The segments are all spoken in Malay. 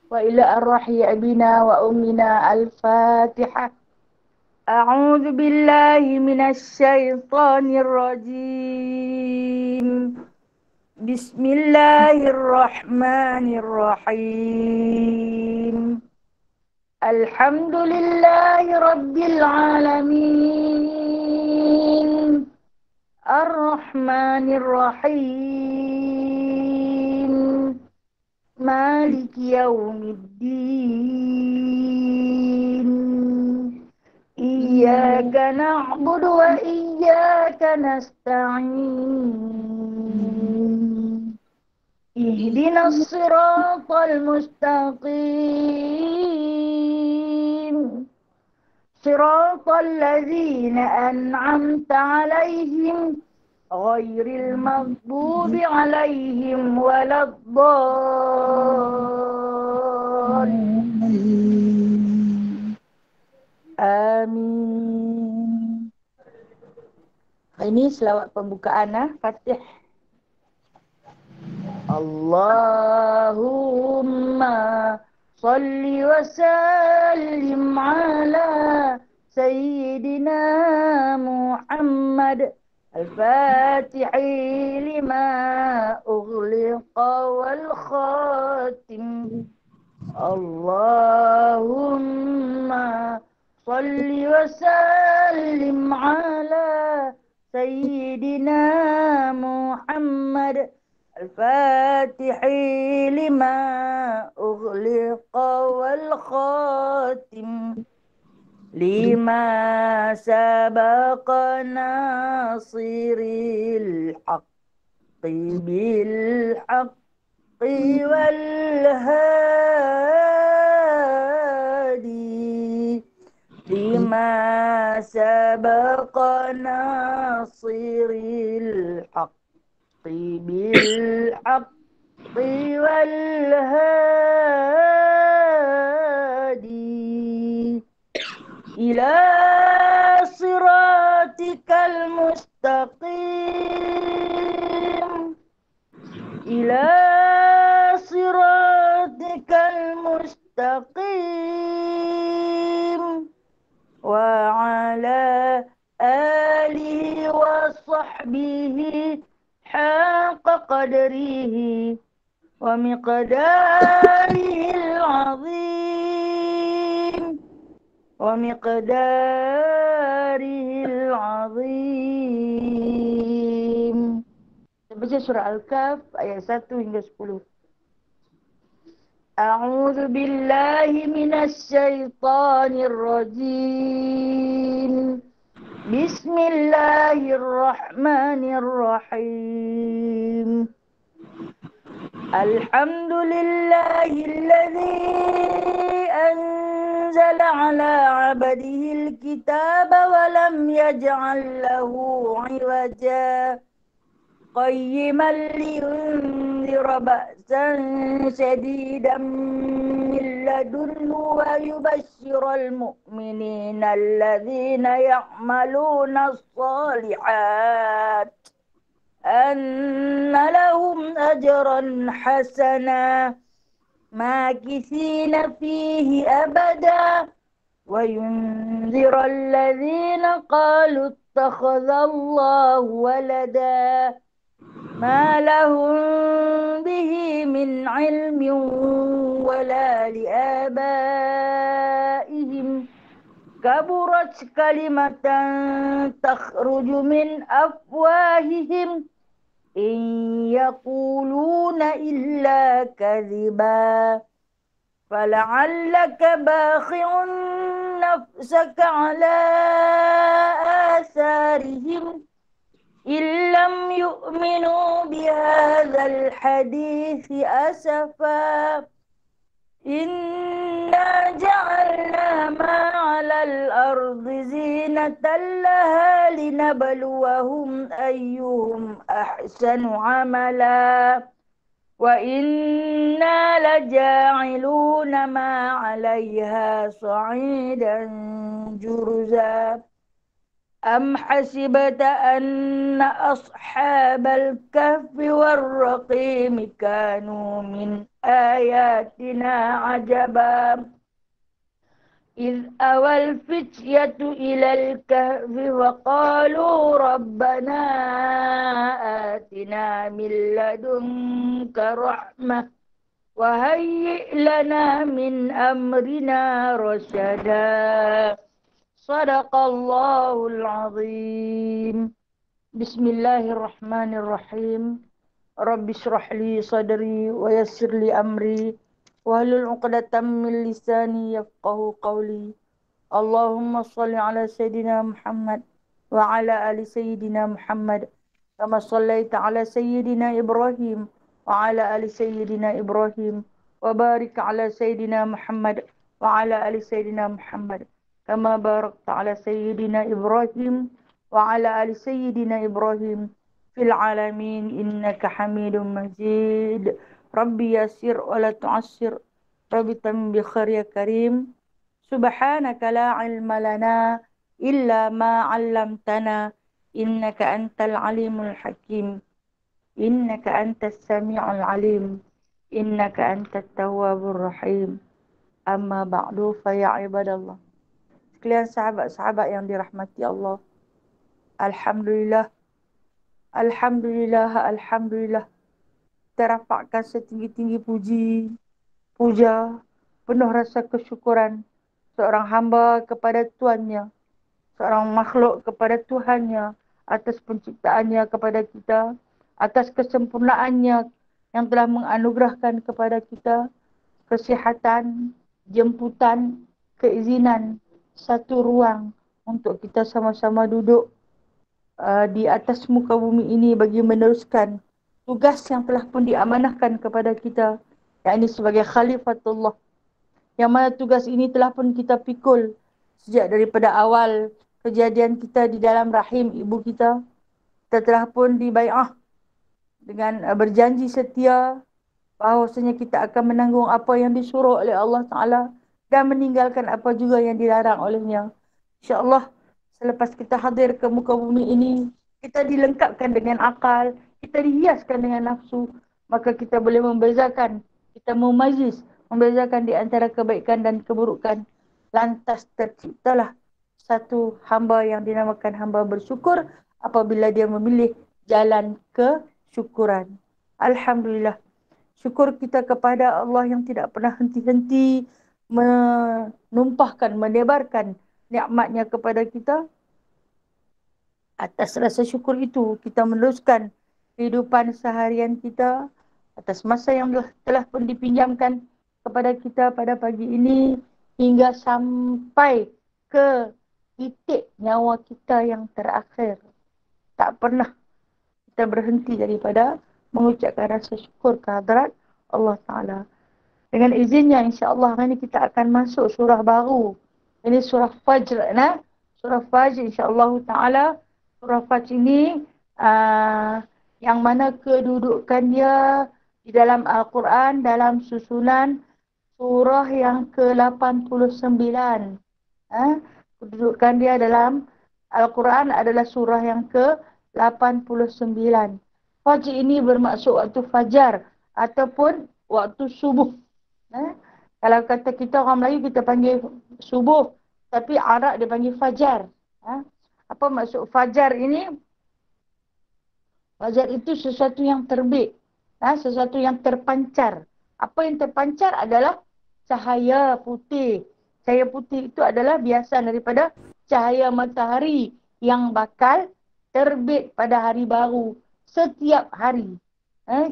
وإلى أرواح أبينا وأمنا الفاتحة. أعوذ بالله من الشيطان الرجيم. بسم الله الرحمن الرحيم. الحمد لله رب العالمين الرحمن الرحيم مالك يوم الدين إياك نعبد وإياك نستعين اهدنا الصراط المستقيم صراط الذين أنعمت عليهم غير المغضوب عليهم ولا الضالين. Amin. Ini selawat pembukaan Fatih. Allahumma salli wa sallim ala Sayyidina Muhammad الفاتح لما أغلق والخاتم. اللهم صل وسلم على سيدنا محمد الفاتح لما أغلق والخاتم لما سبق ناصر الحق بالحق والهادي لما سبق ناصر الحق بالحق والهادي إلى صراطك المستقيم إلى صراطك المستقيم وعلى آله وصحبه حق قدره ومقداره العظيم ومقداره العظيم. Baca surah Al-Kahf ayat 1 hingga 10. A'udzu billahi minasy syaithanir rajim. Bismillahirrahmanirrahim. Alhamdulillahilladzi أنزل على عبده الكتاب ولم يجعل له عوجا قيما لينذر بأسا شديدا من لدنه ويبشر المؤمنين الذين يعملون الصالحات أن لهم أجرا حسنا ماكثين فيه أبدا وينذر الذين قالوا اتخذ الله ولدا ما لهم به من علم ولا لآبائهم كبرت كلمة تخرج من أفواههم إن يقولون إلا كذبا فلعلك باخع نفسك على آثارهم إن لم يؤمنوا بهذا الحديث أسفا إنا جعلنا ما على الأرض زينة لها لنبلوهم أيهم أحسن عملا وإنا لجاعلون ما عليها صعيدا جرزا أم حسبت أن أصحاب الكهف والرقيم كانوا من آياتنا عجبا إذ أوى الفتية إلى الكهف وقالوا ربنا آتنا من لدنك رحمة وهيئ لنا من أمرنا رشدا صدق الله العظيم بسم الله الرحمن الرحيم رب اشرح لي صدري ويسر لي أمري واحلل عقدة من لساني يفقهوا قولي اللهم صل على سيدنا محمد وعلى آل سيدنا محمد كما صليت على سيدنا إبراهيم وعلى آل سيدنا إبراهيم وبارك على سيدنا محمد وعلى آل سيدنا محمد كما باركت على سيدنا إبراهيم وعلى آل سيدنا إبراهيم في العالمين إنك حميد مجيد ربي يسر ولا تعسر ربي تم بخير يا كريم سبحانك لا علم لنا إلا ما علمتنا إنك أنت العليم الحكيم إنك أنت السميع العليم إنك أنت التواب الرحيم أما بعد فيا عباد الله sekalian sahabat-sahabat yang dirahmati Allah. Alhamdulillah, Alhamdulillah, Alhamdulillah. Terapakkan setinggi-tinggi puja, penuh rasa kesyukuran seorang hamba kepada Tuannya, seorang makhluk kepada Tuhannya, atas penciptaannya kepada kita, atas kesempurnaannya yang telah menganugerahkan kepada kita kesihatan, jemputan, keizinan, satu ruang untuk kita sama-sama duduk di atas muka bumi ini bagi meneruskan tugas yang telah pun diamanahkan kepada kita, yakni sebagai Khalifatullah. Yang mana tugas ini telah pun kita pikul sejak daripada awal kejadian kita di dalam rahim ibu kita. Kita telah pun dibai'ah dengan berjanji setia bahawasanya kita akan menanggung apa yang disuruh oleh Allah Ta'ala dan meninggalkan apa juga yang dilarang olehnya. InsyaAllah selepas kita hadir ke muka bumi ini, kita dilengkapkan dengan akal, kita dihiaskan dengan nafsu, maka kita boleh membezakan, kita membezakan di antara kebaikan dan keburukan. Lantas terciptalah satu hamba yang dinamakan hamba bersyukur apabila dia memilih jalan kesyukuran. Alhamdulillah. Syukur kita kepada Allah yang tidak pernah henti-henti menumpahkan, menebarkan nikmatnya kepada kita. Atas rasa syukur itu, kita meneruskan kehidupan seharian kita atas masa yang telah pun dipinjamkan kepada kita pada pagi ini hingga sampai ke titik nyawa kita yang terakhir. Tak pernah kita berhenti daripada mengucapkan rasa syukur kehadrat Allah Ta'ala. Dengan izinnya insyaAllah hari ini kita akan masuk surah baru. Ini surah Fajr. Surah Fajr insyaAllah Ta'ala. Surah Fajr ini yang mana kedudukan dia di dalam Al-Quran dalam susunan surah yang ke-89. Kedudukan dia dalam Al-Quran adalah surah yang ke-89. Fajr ini bermaksud waktu fajar ataupun waktu subuh. Kalau kata kita orang Melayu kita panggil subuh, tapi Arab dia panggil fajar. Apa maksud fajar ini? Fajar itu sesuatu yang terbit, sesuatu yang terpancar. Apa yang terpancar adalah cahaya putih. Cahaya putih itu adalah biasa daripada cahaya matahari yang bakal terbit pada hari baru. Setiap hari.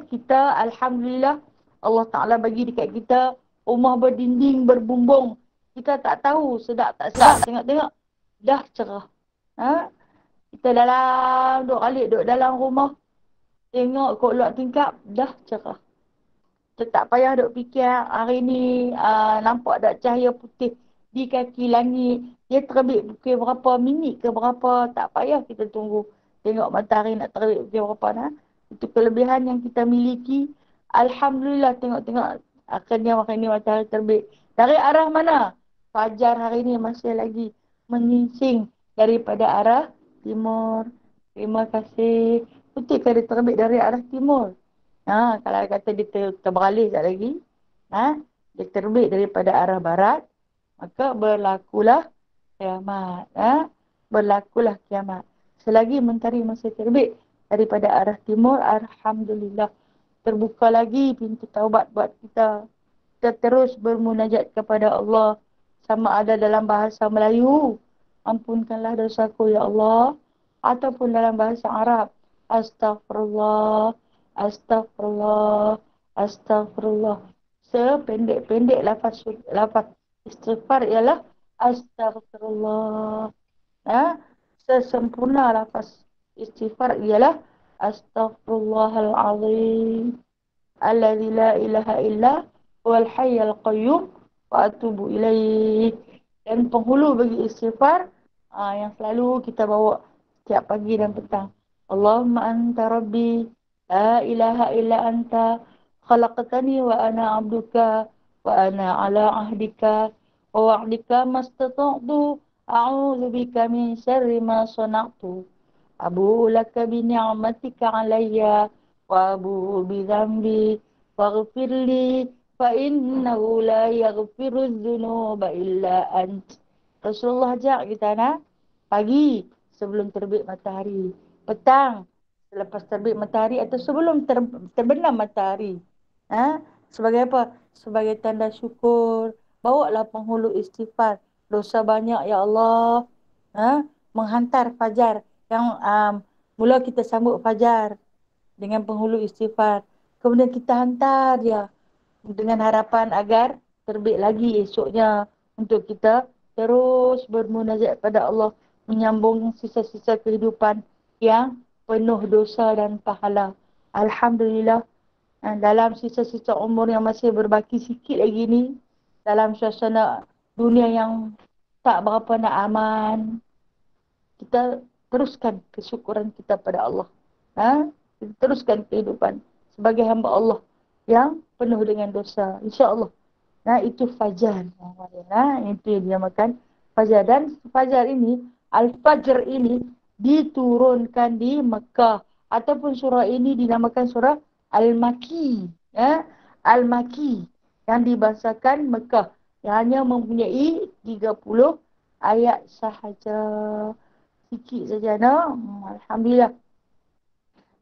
Kita Alhamdulillah Allah Ta'ala bagi dekat kita rumah berdinding, berbumbung. Kita tak tahu sedap tak sedap. Tengok-tengok dah cerah. Kita duduk dalam rumah. Tengok kat luar tingkap dah cerah. Kita tak payah duk fikir hari ni nampak tak cahaya putih di kaki langit. Dia terbit pukul berapa minit ke berapa. Tak payah kita tunggu. Tengok matahari nak terbit pukul berapa. Itu kelebihan yang kita miliki. Alhamdulillah tengok-tengok akhirnya hari ini matahari terbit. Dari arah mana? Fajar hari ini masih lagi menyingsing daripada arah timur. Terima kasih. Betul ke dia terbit dari arah timur? Kalau kata dia terbalik sekejap lagi, dia terbit daripada arah barat, maka berlakulah kiamat. Berlakulah kiamat. Selagi mentari masih terbit daripada arah timur, alhamdulillah, terbuka lagi pintu taubat buat kita. Kita terus bermunajat kepada Allah, sama ada dalam bahasa Melayu, ampunkanlah dosaku ya Allah, ataupun dalam bahasa Arab, Astaghfirullah, Astaghfirullah, Astaghfirullah. Sependek-pendek lafaz istighfar ialah Astaghfirullah. Sesempurna lafaz istighfar ialah Astaghfirullahalazim alladzi la ilaha illa huwal hayyul qayyum wa atubu ilaih. Dan penghulu bagi istighfar yang selalu kita bawa setiap pagi dan petang. Allahumma anta rabbi la ilaha illa anta khalaqtani wa ana abduka wa ana ala ahdika wa wa'dika mastata'tu a'udzu bika min syarri ma sana'tu. Abu laka bi ni'matika alayya wa abu bi dhanbi waghfir li fa innahu la yaghfiru dzunuba illa ant. Rasulullah ajak kita pagi sebelum terbit matahari, petang selepas terbit matahari atau sebelum terbenam matahari. Sebagai apa? Sebagai tanda syukur. Bawalah penghulu istighfar. Dosa banyak ya Allah. Menghantar fajar yang mula kita sambut fajar dengan penghulu istighfar. Kemudian kita hantar dia dengan harapan agar terbit lagi esoknya untuk kita terus bermunajat pada Allah, menyambung sisa-sisa kehidupan yang penuh dosa dan pahala. Alhamdulillah, dalam sisa-sisa umur yang masih berbaki sikit lagi ni, dalam suasana dunia yang tak berapa nak aman, kita teruskan kesyukuran kita pada Allah. Kita teruskan kehidupan sebagai hamba Allah yang penuh dengan dosa. InsyaAllah. Itu fajar. Itu yang dinamakan fajar. Dan fajar ini, Al-Fajr ini diturunkan di Mekah. Ataupun surah ini dinamakan surah Al-Maki. Al-Maki yang dibahasakan Mekah. Yang hanya mempunyai 30 ayat sahaja. Sikit saja. Alhamdulillah.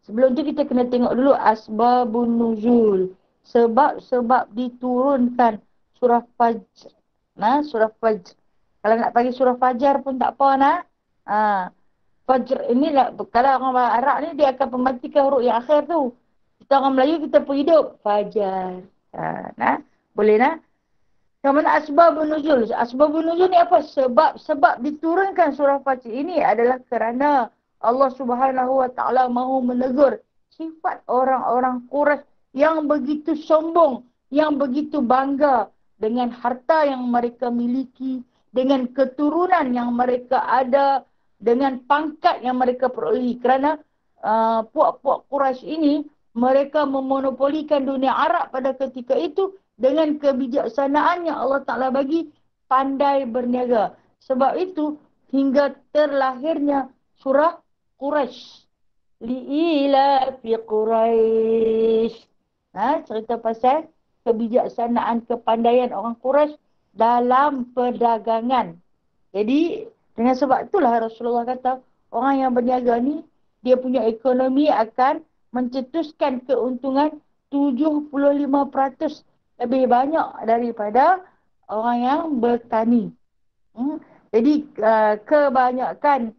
Sebelum tu kita kena tengok dulu asbabun nuzul. Sebab-sebab diturunkan surah Fajr. Surah Fajr. Kalau nak bagi surah Fajar pun tak apa Fajr ini lah, kalau orang Arab ni dia akan mematikan huruf yang akhir tu. Kita orang Melayu kita pun hidup Fajar. Boleh Yang mana asbabun nuzul? Asbabun nuzul ni apa? Sebab diturunkan surah Fajr ini adalah kerana Allah Subhanahu Wa Taala mahu menegur sifat orang-orang Quraisy yang begitu sombong, yang begitu bangga dengan harta yang mereka miliki, dengan keturunan yang mereka ada, dengan pangkat yang mereka perolehi. Kerana puak-puak Quraisy ini mereka memonopolikan dunia Arab pada ketika itu. Dengan kebijaksanaan yang Allah Ta'ala bagi, pandai berniaga. Sebab itu, hingga terlahirnya surah Quraisy. Li'ilafi Quraisy. Cerita pasal kebijaksanaan, kepandaian orang Quraisy dalam perdagangan. Jadi, dengan sebab itulah Rasulullah kata, orang yang berniaga ni, dia punya ekonomi akan mencetuskan keuntungan 75% lebih banyak daripada orang yang bertani. Jadi kebanyakan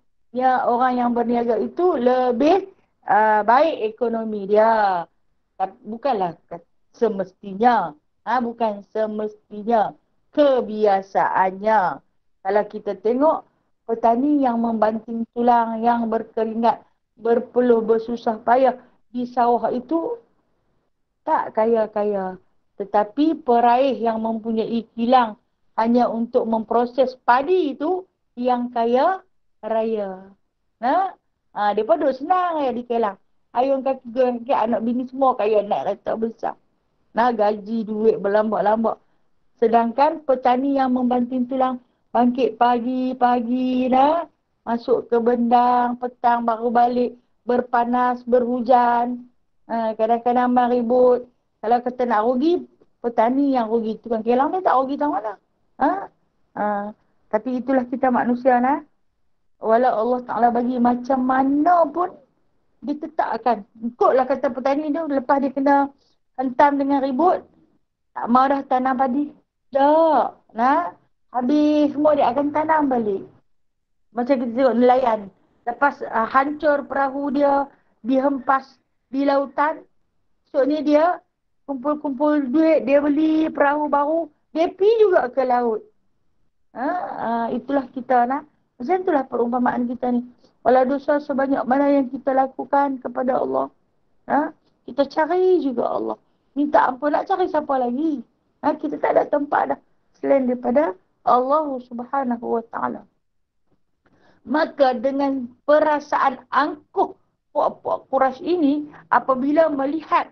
orang yang berniaga itu lebih baik ekonomi dia. Bukanlah semestinya. Bukan semestinya. Kebiasaannya. Kalau kita tengok petani yang membanting tulang, yang berkeringat, berpeluh, bersusah payah di sawah itu tak kaya-kaya. Tetapi peraih yang mempunyai kilang hanya untuk memproses padi itu yang kaya raya. Mereka duduk senang ya di kilang. Ayun kaki anak bini semua kaya naik kereta besar. Gaji duit berlambak-lambak. Sedangkan petani yang membanting tulang bangkit pagi-pagi masuk ke bendang, petang baru balik, berpanas, berhujan. Kadang-kadang abang ribut. Kalau kata nak rugi, petani yang rugi. Tukang kelang dia tak rugi tak mana. Ha? Ha. Tapi itulah kita manusia nah. Walau Allah Ta'ala bagi macam mana pun, dia tetap akan. Ikutlah kata petani tu, lepas dia kena hentam dengan ribut, tak mau dah tanam padi. Tak. Nah. Habis semua dia akan tanam balik. Macam kita tengok nelayan. Lepas hancur perahu dia, dihempas di lautan. So ni dia kumpul-kumpul duit, dia beli perahu baru, dia pergi juga ke laut. Itulah kita nah. Macam itulah perumpamaan kita ni. Walau dosa sebanyak mana yang kita lakukan kepada Allah, kita cari juga Allah. Minta ampun, nak cari siapa lagi? Kita tak ada tempat dah selain daripada Allah Subhanahu Wa Taala. Maka dengan perasaan angkuh puak-puak Quraisy ini, apabila melihat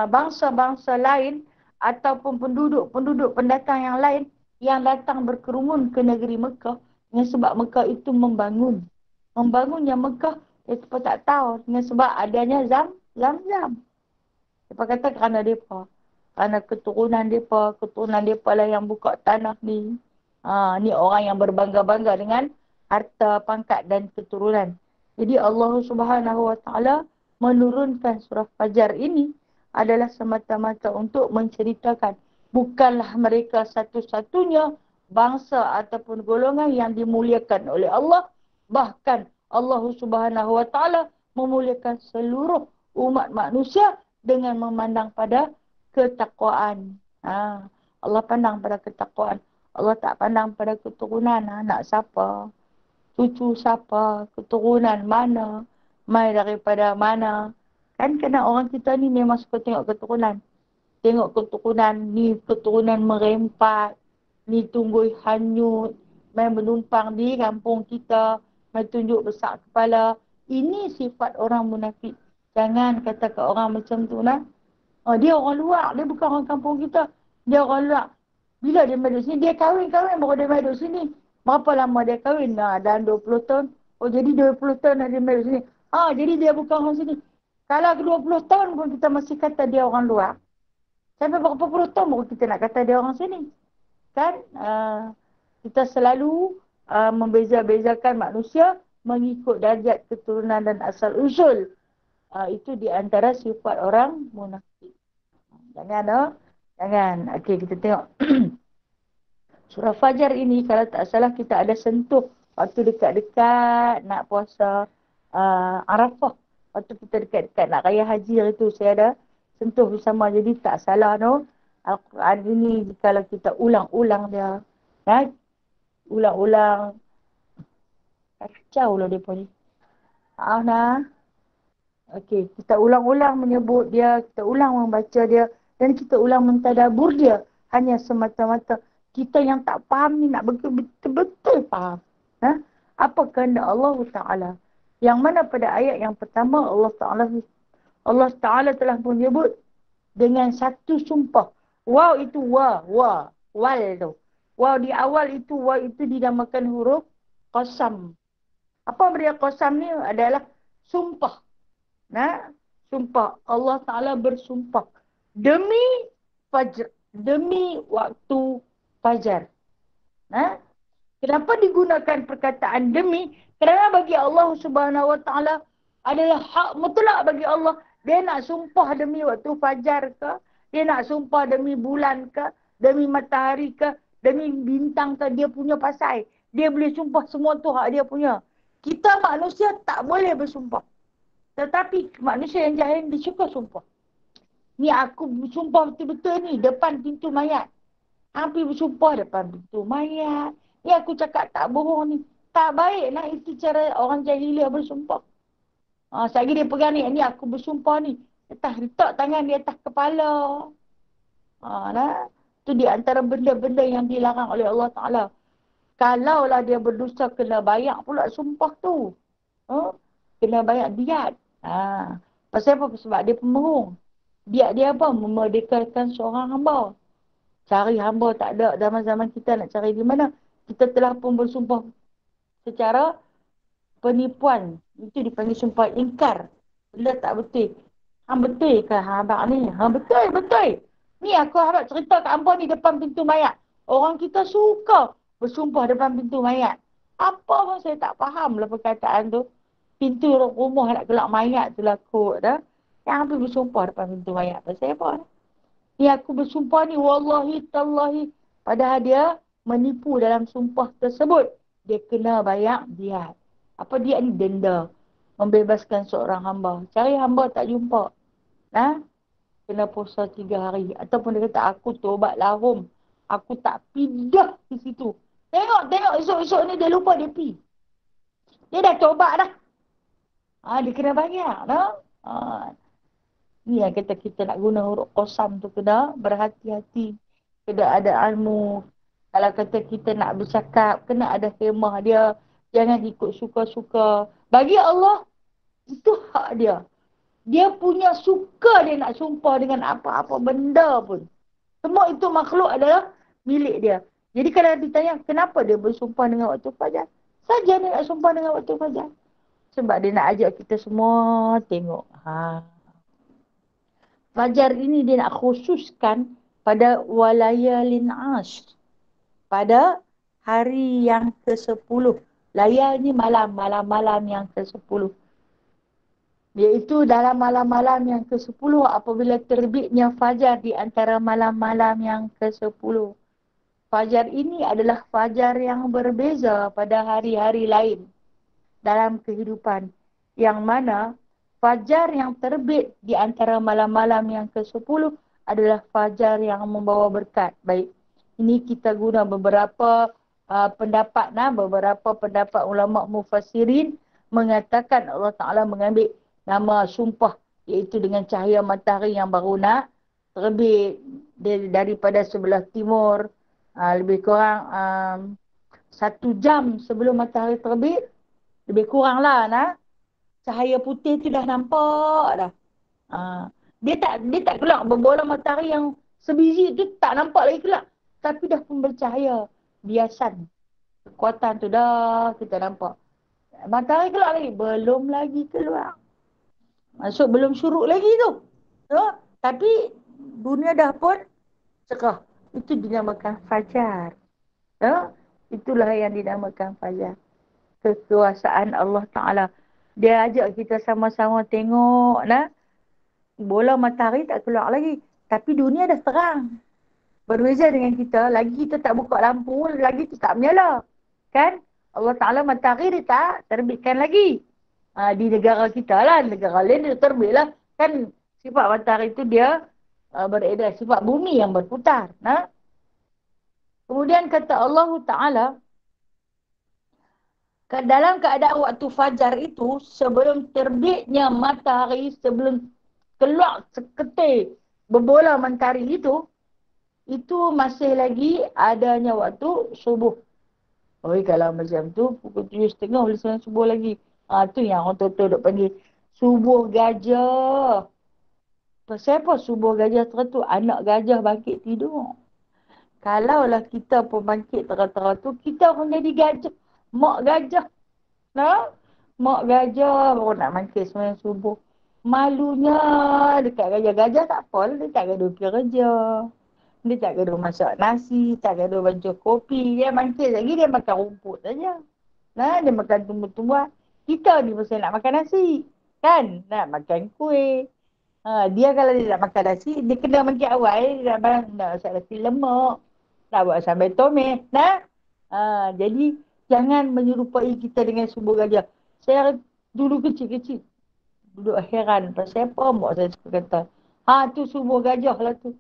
bangsa-bangsa lain ataupun penduduk-penduduk pendatang yang lain yang datang berkerumun ke negeri Mekah, dengan sebab Mekah itu membangun. Membangunnya Mekah, mereka tak tahu dengan sebab adanya Zam-Zam. Mereka kata kerana mereka. Kerana keturunan mereka lah yang buka tanah ni. Ni orang yang berbangga-bangga dengan harta, pangkat dan keturunan. Jadi Allah Subhanahu Wa Taala menurunkan surah Fajar ini adalah semata-mata untuk menceritakan bukanlah mereka satu-satunya bangsa ataupun golongan yang dimuliakan oleh Allah. Bahkan Allah Subhanahu Wa Taala memuliakan seluruh umat manusia dengan memandang pada ketakwaan. Allah pandang pada ketakwaan. Allah tak pandang pada keturunan. Anak siapa? Cucu siapa? Keturunan mana? Mai daripada mana? Kan kena orang kita ni memang suka tengok keturunan. Tengok keturunan ni, keturunan merempat. Ni tumbuh hanyut. Mai menumpang di kampung kita. Mai tunjuk besar kepala. Ini sifat orang munafik. Jangan kata ke orang macam tu nah. Dia orang luar. Dia bukan orang kampung kita. Dia orang luar. Bila dia main duduk sini, dia kahwin baru dia main duduk sini. Berapa lama dia kahwin? Dalam 20 tahun. Jadi 20 tahun dia main duduk sini. Jadi dia bukan orang sini. Kalau 20 tahun pun kita masih kata dia orang luar. Sampai berapa puluh tahun baru kita nak kata dia orang sini. Kan? Kita selalu membeza-bezakan manusia mengikut darjat keturunan dan asal usul. Itu di antara sifat orang munafik. Jangan. Okey, kita tengok. Surah Fajar ini kalau tak salah kita ada sentuh waktu dekat-dekat nak puasa Arafah. Waktu kita dekat-dekat nak raya haji itu saya ada sentuh bersama. Jadi tak salah Al-Quran ini kalau kita ulang-ulang dia. Ulang-ulang. Kacau lah dia pun ni. Maaf nah. Okey, kita ulang-ulang menyebut dia, kita ulang membaca dia dan kita ulang mentadabur dia. Hanya semata-mata kita yang tak faham ni nak betul-betul faham. Apa kehendak Allah Ta'ala? Yang mana pada ayat yang pertama Allah Ta'ala telah menyebut dengan satu sumpah. Waw itu wal tu. Waw di awal itu, waw itu dinamakan huruf qasam. Apa benda qasam ni adalah sumpah. Sumpah. Allah Ta'ala bersumpah. Demi fajar. Demi waktu fajar. Kenapa digunakan perkataan demi? Kerana bagi Allah Subhanahu Wa Ta'ala adalah hak mutlak bagi Allah. Dia nak sumpah demi waktu fajar ke? Dia nak sumpah demi bulan ke? Demi matahari ke? Demi bintang ke? Dia punya pasal. Dia boleh sumpah semua tu hak dia punya. Kita manusia tak boleh bersumpah. Tetapi manusia yang jahil dia suka sumpah. Ni aku bersumpah betul-betul ni depan pintu mayat. Hampir bersumpah depan pintu mayat. Ni aku cakap tak bohong ni. Tak baik lah itu cara orang jahiliah bersumpah. Selagi dia pegang ni aku bersumpah ni. Letak tangan di atas kepala. Itu di antara benda-benda yang dilarang oleh Allah Ta'ala. Kalaulah dia berdosa kena bayar pula sumpah tu. Kena bayar diat. Pasal apa? Sebab dia pembohong. Diat dia apa? Memerdekakan seorang hamba. Cari hamba tak ada. Zaman-zaman kita nak cari di mana? Kita telah pun bersumpah secara penipuan. Itu dipanggil sumpah ingkar. Benda tak betul. Hang betul ke abang ni? Betul, betul. Ni aku harap cerita kat hangpa ni depan pintu mayat. Orang kita suka bersumpah depan pintu mayat. Apa pun saya tak faham lah perkataan tu. Pintu rumah nak gelak mayat tu lah kot dah. Yang hampir bersumpah depan pintu mayat. Pasal apa? Ni aku bersumpah ni, wallahi tallahi. Padahal dia menipu dalam sumpah tersebut. Dia kena bayar diat. Apa diat ni? Denda. Membebaskan seorang hamba. Cari hamba tak jumpa. Nah, kena puasa 3 hari. Ataupun dia kata, aku tobat lahum. Aku tak pindah di situ. Tengok esok-esok ni dia lupa dia pi. Dia dah tobat dah. Dia kena bayar dah. Ni yang kata kita nak guna huruf qasam tu, kena berhati-hati. Kena ada ilmu. Kalau kata kita nak bercakap, kena ada khemah dia. Jangan ikut suka-suka. Bagi Allah, itu hak dia. Dia punya suka dia nak sumpah dengan apa-apa benda pun. Semua itu makhluk adalah milik dia. Jadi kalau ditanya, kenapa dia bersumpah dengan waktu fajar? Saja dia nak sumpah dengan waktu fajar. Sebab dia nak ajak kita semua tengok. Fajar ini dia nak khususkan pada walayalin ash. Pada hari yang ke-10. Layal ni malam yang ke-10. Iaitu dalam malam-malam yang ke-10 apabila terbitnya fajar di antara malam-malam yang ke-10. Fajar ini adalah fajar yang berbeza pada hari-hari lain dalam kehidupan. Yang mana fajar yang terbit di antara malam-malam yang ke-10 adalah fajar yang membawa berkat. Baik, ini kita guna beberapa pendapat. Beberapa pendapat ulama' mufassirin mengatakan Allah Ta'ala mengambil nama sumpah, iaitu dengan cahaya matahari yang baru nak terbit daripada sebelah timur, lebih kurang 1 jam sebelum matahari terbit, lebih kurang lah cahaya putih tu dah nampak dah. Dia tak kelak, berbola matahari yang sebiji tu tak nampak lagi kelak, tapi dah pun bercahaya biasan. Kekuatan tu dah kita nampak. Matahari keluar lagi? Belum lagi keluar. Maksud belum syuruk lagi tu. Tapi dunia dah pun cerah. Itu dinamakan fajar. Itulah yang dinamakan fajar. Kekuasaan Allah Ta'ala. Dia ajak kita sama-sama tengok. Bola matahari tak keluar lagi. Tapi dunia dah terang. Berbeza dengan kita. Lagi kita tak buka lampu. Lagi kita tak menyala. Kan? Allah Ta'ala matahari dia tak terbitkan lagi. Di negara kita lah, negara lain dia terbit lah. Kan sifat matahari itu dia beredar, sifat bumi yang berputar. Kemudian kata Allah Ta'ala, dalam keadaan waktu fajar itu, sebelum terbitnya matahari, sebelum keluar seketir berbola mentari itu masih lagi adanya waktu subuh. Kalau macam tu, pukul 7.30 boleh sembahyang subuh lagi. Tu yang orang tua-tua duk panggil subuh gajah. Pasal apa subuh gajah tertentu? Anak gajah bangkit tidur. Kalaulah kita pun bangkit tera-tera tu, kita pun jadi gajah. Mak gajah. Mak gajah baru nak bangkit sembahyang subuh. Malunya dekat gajah-gajah tak apa lah. Dia tak gaduh kerja. Dia tak gaduh masak nasi. Tak gaduh baju kopi. Dia bangkit lagi, dia makan rumput saja. Dia makan tumbuh-tumbuhan. Kita ni pasal nak makan nasi. Kan? Nak makan kuih. Dia kalau dia nak makan nasi, dia kena bangkit awal. Dia nak masak nasi lemak. Nak buat sambal tomat. Jadi, jangan menyerupai kita dengan subuh gajah. Saya dulu kecil-kecil duduk heran. Pasal apa mak saya suka kata, tu subuh gajah lah tu.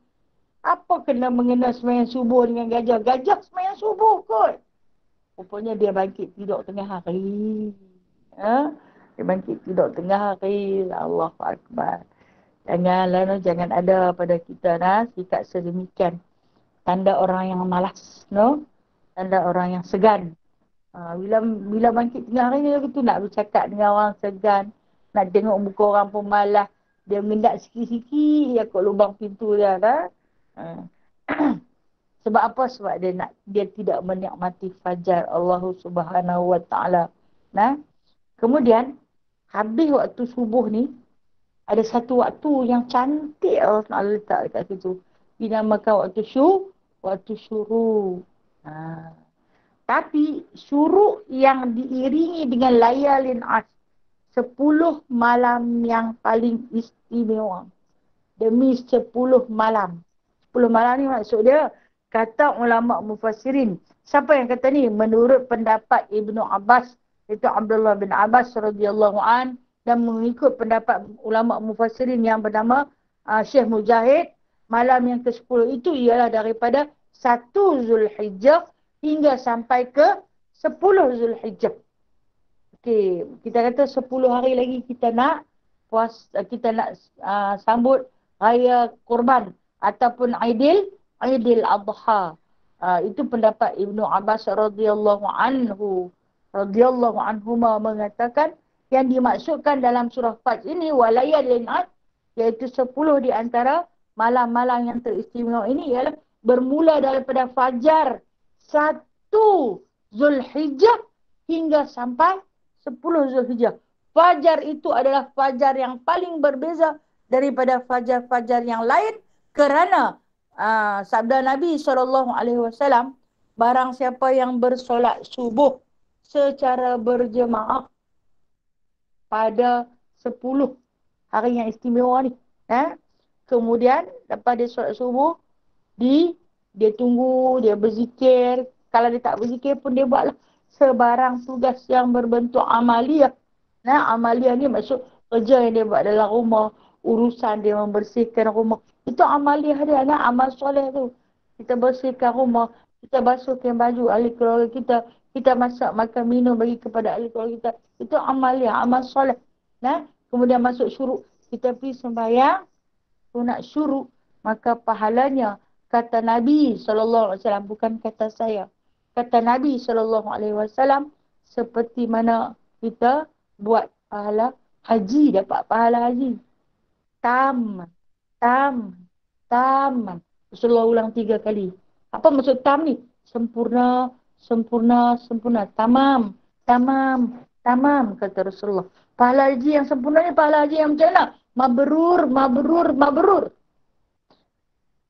Apa kena mengenal sembahyang subuh dengan gajah? Gajah sembahyang subuh kot. Rupanya dia bangkit tidur tengah hari. Dia bangkit tidur tengah hari. Allahu Akbar. Jangan ada pada kita sikap sedemikian. Tanda orang yang malas. Tanda orang yang segan. Bila bangkit tengah hari ni tu nak bercakap dengan orang segan. Nak tengok muka orang pun malas. Dia mengendak sikit-sikit kat lubang pintu dia. Sebab apa? Sebab dia tidak menikmati fajar Allah Subhanahu Wa Ta'ala. Kemudian, habis waktu subuh ni, ada satu waktu yang cantik Allah SWT letak dekat situ. Dinamakan waktu syuruk. Ha. Tapi syuruk yang diiringi dengan layalin as. 10 malam yang paling istimewa. Demi 10 malam. 10 malam ni maksud dia, kata ulama mufassirin. Siapa yang kata ni? Menurut pendapat Ibnu Abbas, itu Abdullah bin Abbas radhiyallahu an, dan mengikut pendapat ulama mufassirin yang bernama Syekh Mujahid, malam yang ke-10 itu ialah daripada 1 Zulhijjah hingga sampai ke 10 Zulhijjah. Okey, kita kata 10 hari lagi kita nak sambut raya Kurban ataupun Aidil Adha. Itu pendapat Ibnu Abbas radhiyallahu anhuma mengatakan yang dimaksudkan dalam surah Fajr ini walayalin as, iaitu 10 di antara malam-malam yang teristimewa ini ialah bermula daripada fajar 1 Zulhijjah hingga sampai 10 Zulhijjah. Fajar itu adalah fajar yang paling berbeza daripada fajar-fajar yang lain kerana sabda Nabi SAW, barang siapa yang bersolat subuh secara berjemaah pada 10 hari yang istimewa ni, kemudian lepas dia solat subuh, dia tunggu, dia berzikir. Kalau dia tak berzikir pun dia buatlah sebarang tugas yang berbentuk amaliah. Amaliah ni maksud kerja yang dia buat dalam rumah, urusan dia membersihkan rumah. Itu amaliah dia, amal soleh tu. Kita bersihkan rumah, kita basuhkan baju ahli keluarga kita, kita masak makan minum bagi kepada ahli keluarga kita. Itu amaliah, amal soleh. Kemudian masuk syuruk, kita pergi sembahyang sunat syuruk, maka pahalanya kata Nabi SAW, bukan kata saya. Kata Nabi SAW, seperti mana kita buat pahala haji, dapat pahala haji. Tam. Rasulullah ulang 3 kali. Apa maksud tam ni? Sempurna. Tamam, kata Rasulullah. Pahala haji yang sempurna ni, pahala haji yang macam mana? Mabrur.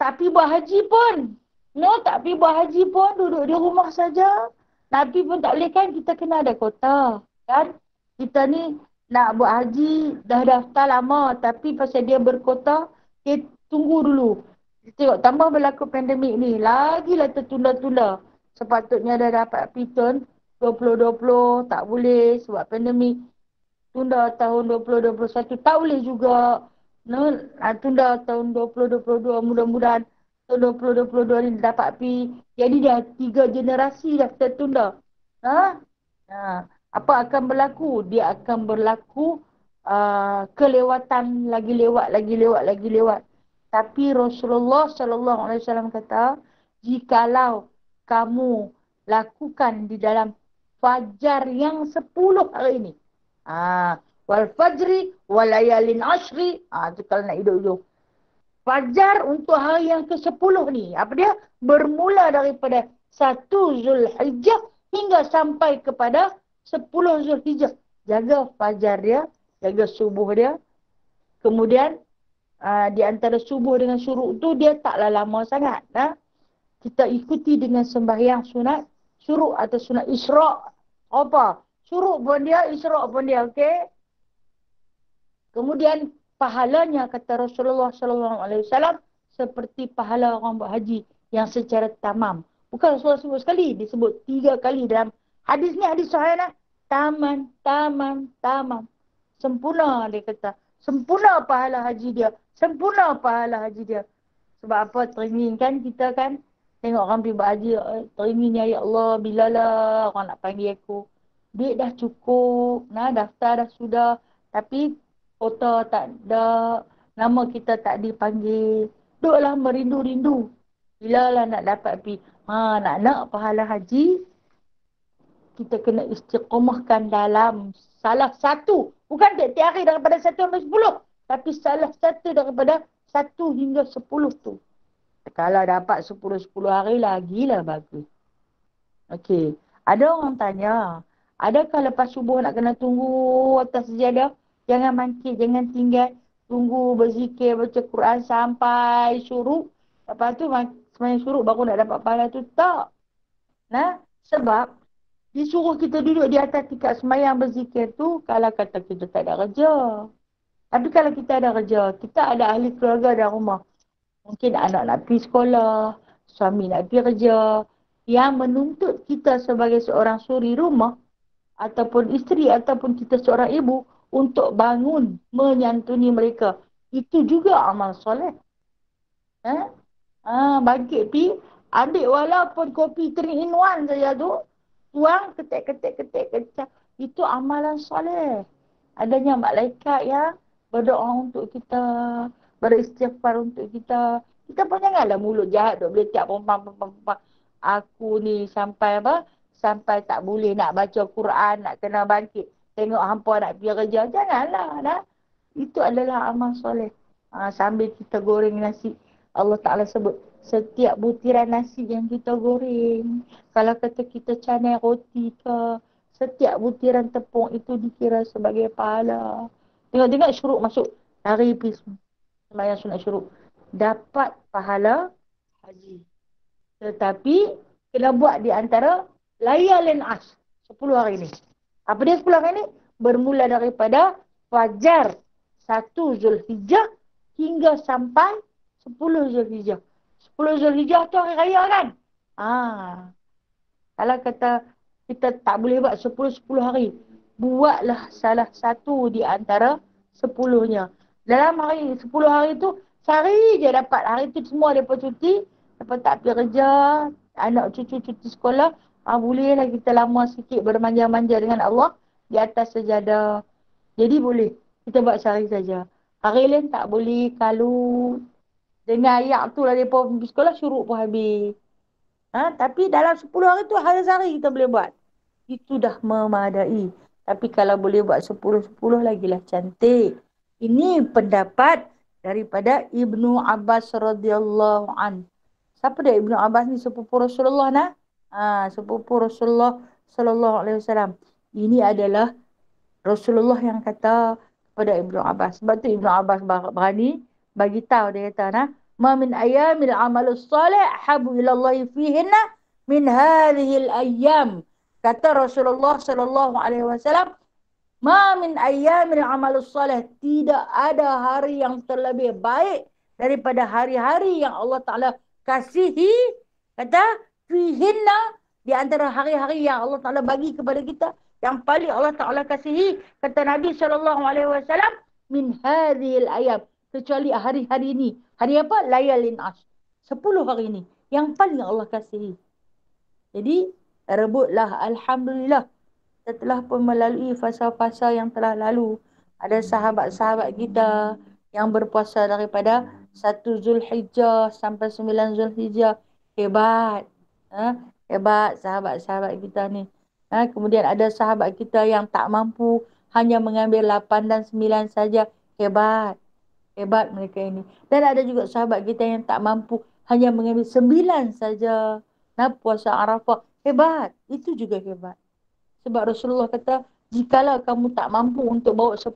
Tak pergi buat haji pun. Tak pergi buat haji pun, duduk di rumah saja. Nabi pun tak boleh kan, kita kena ada kota. Kan? Kita ni nak buat haji, dah daftar lama. Tapi pasal dia berkota, kita tunggu dulu. Tengok, tambah berlaku pandemik ni. Lagilah tertunda-tunda. Sepatutnya dah dapat pitun 2020, tak boleh sebab pandemik. Tunda tahun 2021, tak boleh juga. Tunda tahun 2022, mudah-mudahan tahun 2022 ni dapat pi. Jadi dah 3 generasi dah tertunda. Apa akan berlaku? Dia akan berlaku kelewatan, lagi lewat. Tapi Rasulullah SAW kata, jikalau kamu lakukan di dalam fajar yang 10 hari ini. Wal fajri wal layalin ashri. Itu kalau nak hidup-hidup. Fajar untuk hari yang ke-10 ni. Apa dia? Bermula daripada 1 Zulhijjah hingga sampai kepada 10 Zulhijjah. Jaga fajar dia, jaga subuh dia. Kemudian di antara subuh dengan syuruk tu dia taklah lama sangat. Kita ikuti dengan sembahyang sunat syuruk atau sunat isra'. Apa? Syuruk pun dia, isra' pun dia, okey? Kemudian pahalanya kata Rasulullah SAW seperti pahala orang buat haji yang secara tamam. Bukan Rasulullah sebut sekali, disebut 3 kali dalam hadis ni, hadis sahih lah. Taman. Sempurna dia kata. Sempurna pahala haji dia. Sebab apa? Teringin kan kita kan. Tengok orang pergi buat haji. Teringin ya Allah, bilalah orang nak panggil aku. Duit dah cukup. Daftar dah sudah. Tapi kota tak ada. Nama kita tak dipanggil. Duduklah merindu-rindu. Bilalah nak dapat pergi. Nak pahala haji. Kita kena istiqomahkan dalam salah satu. Bukan tiap hari daripada 1 sampai 10. Tapi salah satu daripada 1 hingga 10 tu. Kalau dapat 10 hari lagilah bagus. Okey. Ada orang tanya, Adakah lepas subuh nak kena tunggu atas sejadah? Jangan bangkit, jangan tinggal. Tunggu berzikir, baca Quran sampai syuruk. Lepas tu semayang syuruk baru nak dapat pahala tu. Tak. Nah, sebab disuruh kita duduk di atas tikar semayang berzikir tu kalau kata kita tak ada kerja. Tapi kalau kita ada kerja, kita ada ahli keluarga dalam rumah. Mungkin anak nak pergi sekolah, suami nak pergi kerja. Yang menuntut kita sebagai seorang suri rumah, ataupun isteri, ataupun kita seorang ibu, untuk bangun, menyantuni mereka. Itu juga amal soleh. Bangkit pi, ambil walaupun kopi 3 in 1 saja tu, tuang, ketik. Itu amalan soleh. Adanya malaikat yang berdoa untuk kita, beristighfar untuk kita. Kita pun janganlah mulut jahat duk boleh tiap perempuan. Aku ni sampai apa? Sampai tak boleh nak baca Quran, nak kena bangkit. Tengok hampa nak pergi kerja. Janganlah. Dah. Itu adalah amal soleh. Sambil kita goreng nasi. Allah Ta'ala sebut, setiap butiran nasi yang kita goreng. Kalau kata kita canai roti ke, setiap butiran tepung itu dikira sebagai pahala. Tengok-tengok syuruk masuk. Hari pergi sembahyang sunat syuruk. Dapat pahala haji. Tetapi, kena buat di antara layalin ash. 10 hari ni. Apa dia 10 hari ni? Bermula daripada fajar 1 Zulhijjah hingga sampai 10 Zulhijjah. 10 Zulhijjah tu hari raya kan? Kalau kata kita tak boleh buat 10 hari, buatlah salah satu di antara 10-nya. Dalam hari 10 hari tu, sehari je dapat. Hari tu semua mereka cuti, mereka tak pergi kerja, anak cucu cuti sekolah. Bolehlah kita lama sikit bermanja-manja dengan Allah di atas sejadah. Jadi boleh. Kita buat sehari saja. Hari lain tak boleh kalau dengan ayat tu lah mereka pergi sekolah, syuruk pun habis. Tapi dalam 10 hari tu, hari-hari kita boleh buat. Itu dah memadai. Tapi kalau boleh buat 10-10 lagilah cantik. Ini pendapat daripada Ibnu Abbas radhiyallahu an. Siapa dia Ibnu Abbas ni? Sepupu Rasulullah nah? Sepupu Rasulullah sallallahu alaihi wasallam. Ini adalah Rasulullah yang kata kepada Ibnu Abbas. Sebab tu Ibnu Abbas berani bagi tahu, dia kata nah, ma min ayyamil amalus salih habu ilallahi fihinna min hadhil ayyam. Kata Rasulullah sallallahu alaihi wasallam, ma min ayyamil amalus salih, tidak ada hari yang terlebih baik daripada hari-hari yang Allah Taala kasihi. Kata fihinna, di antara hari-hari yang Allah Taala bagi kepada kita, yang paling Allah Taala kasihi, kata Nabi sallallahu alaihi wasallam, min hadhil ayyam, kecuali hari-hari ini. Hari apa? Layalin ash. 10 hari ini yang paling Allah kasihi. Jadi rebutlah, alhamdulillah. Kita telah pun melalui fasa-fasa yang telah lalu. Ada sahabat-sahabat kita yang berpuasa daripada 1 Zulhijjah sampai 9 Zulhijjah. Hebat. Hebat sahabat-sahabat kita ni. Kemudian ada sahabat kita yang tak mampu, hanya mengambil 8 dan 9 saja. Hebat. Hebat mereka ini. Dan ada juga sahabat kita yang tak mampu, hanya mengambil 9 saja. Puasa Arafah. Hebat. Itu juga hebat. Sebab Rasulullah kata, jikalau kamu tak mampu untuk bawa 10,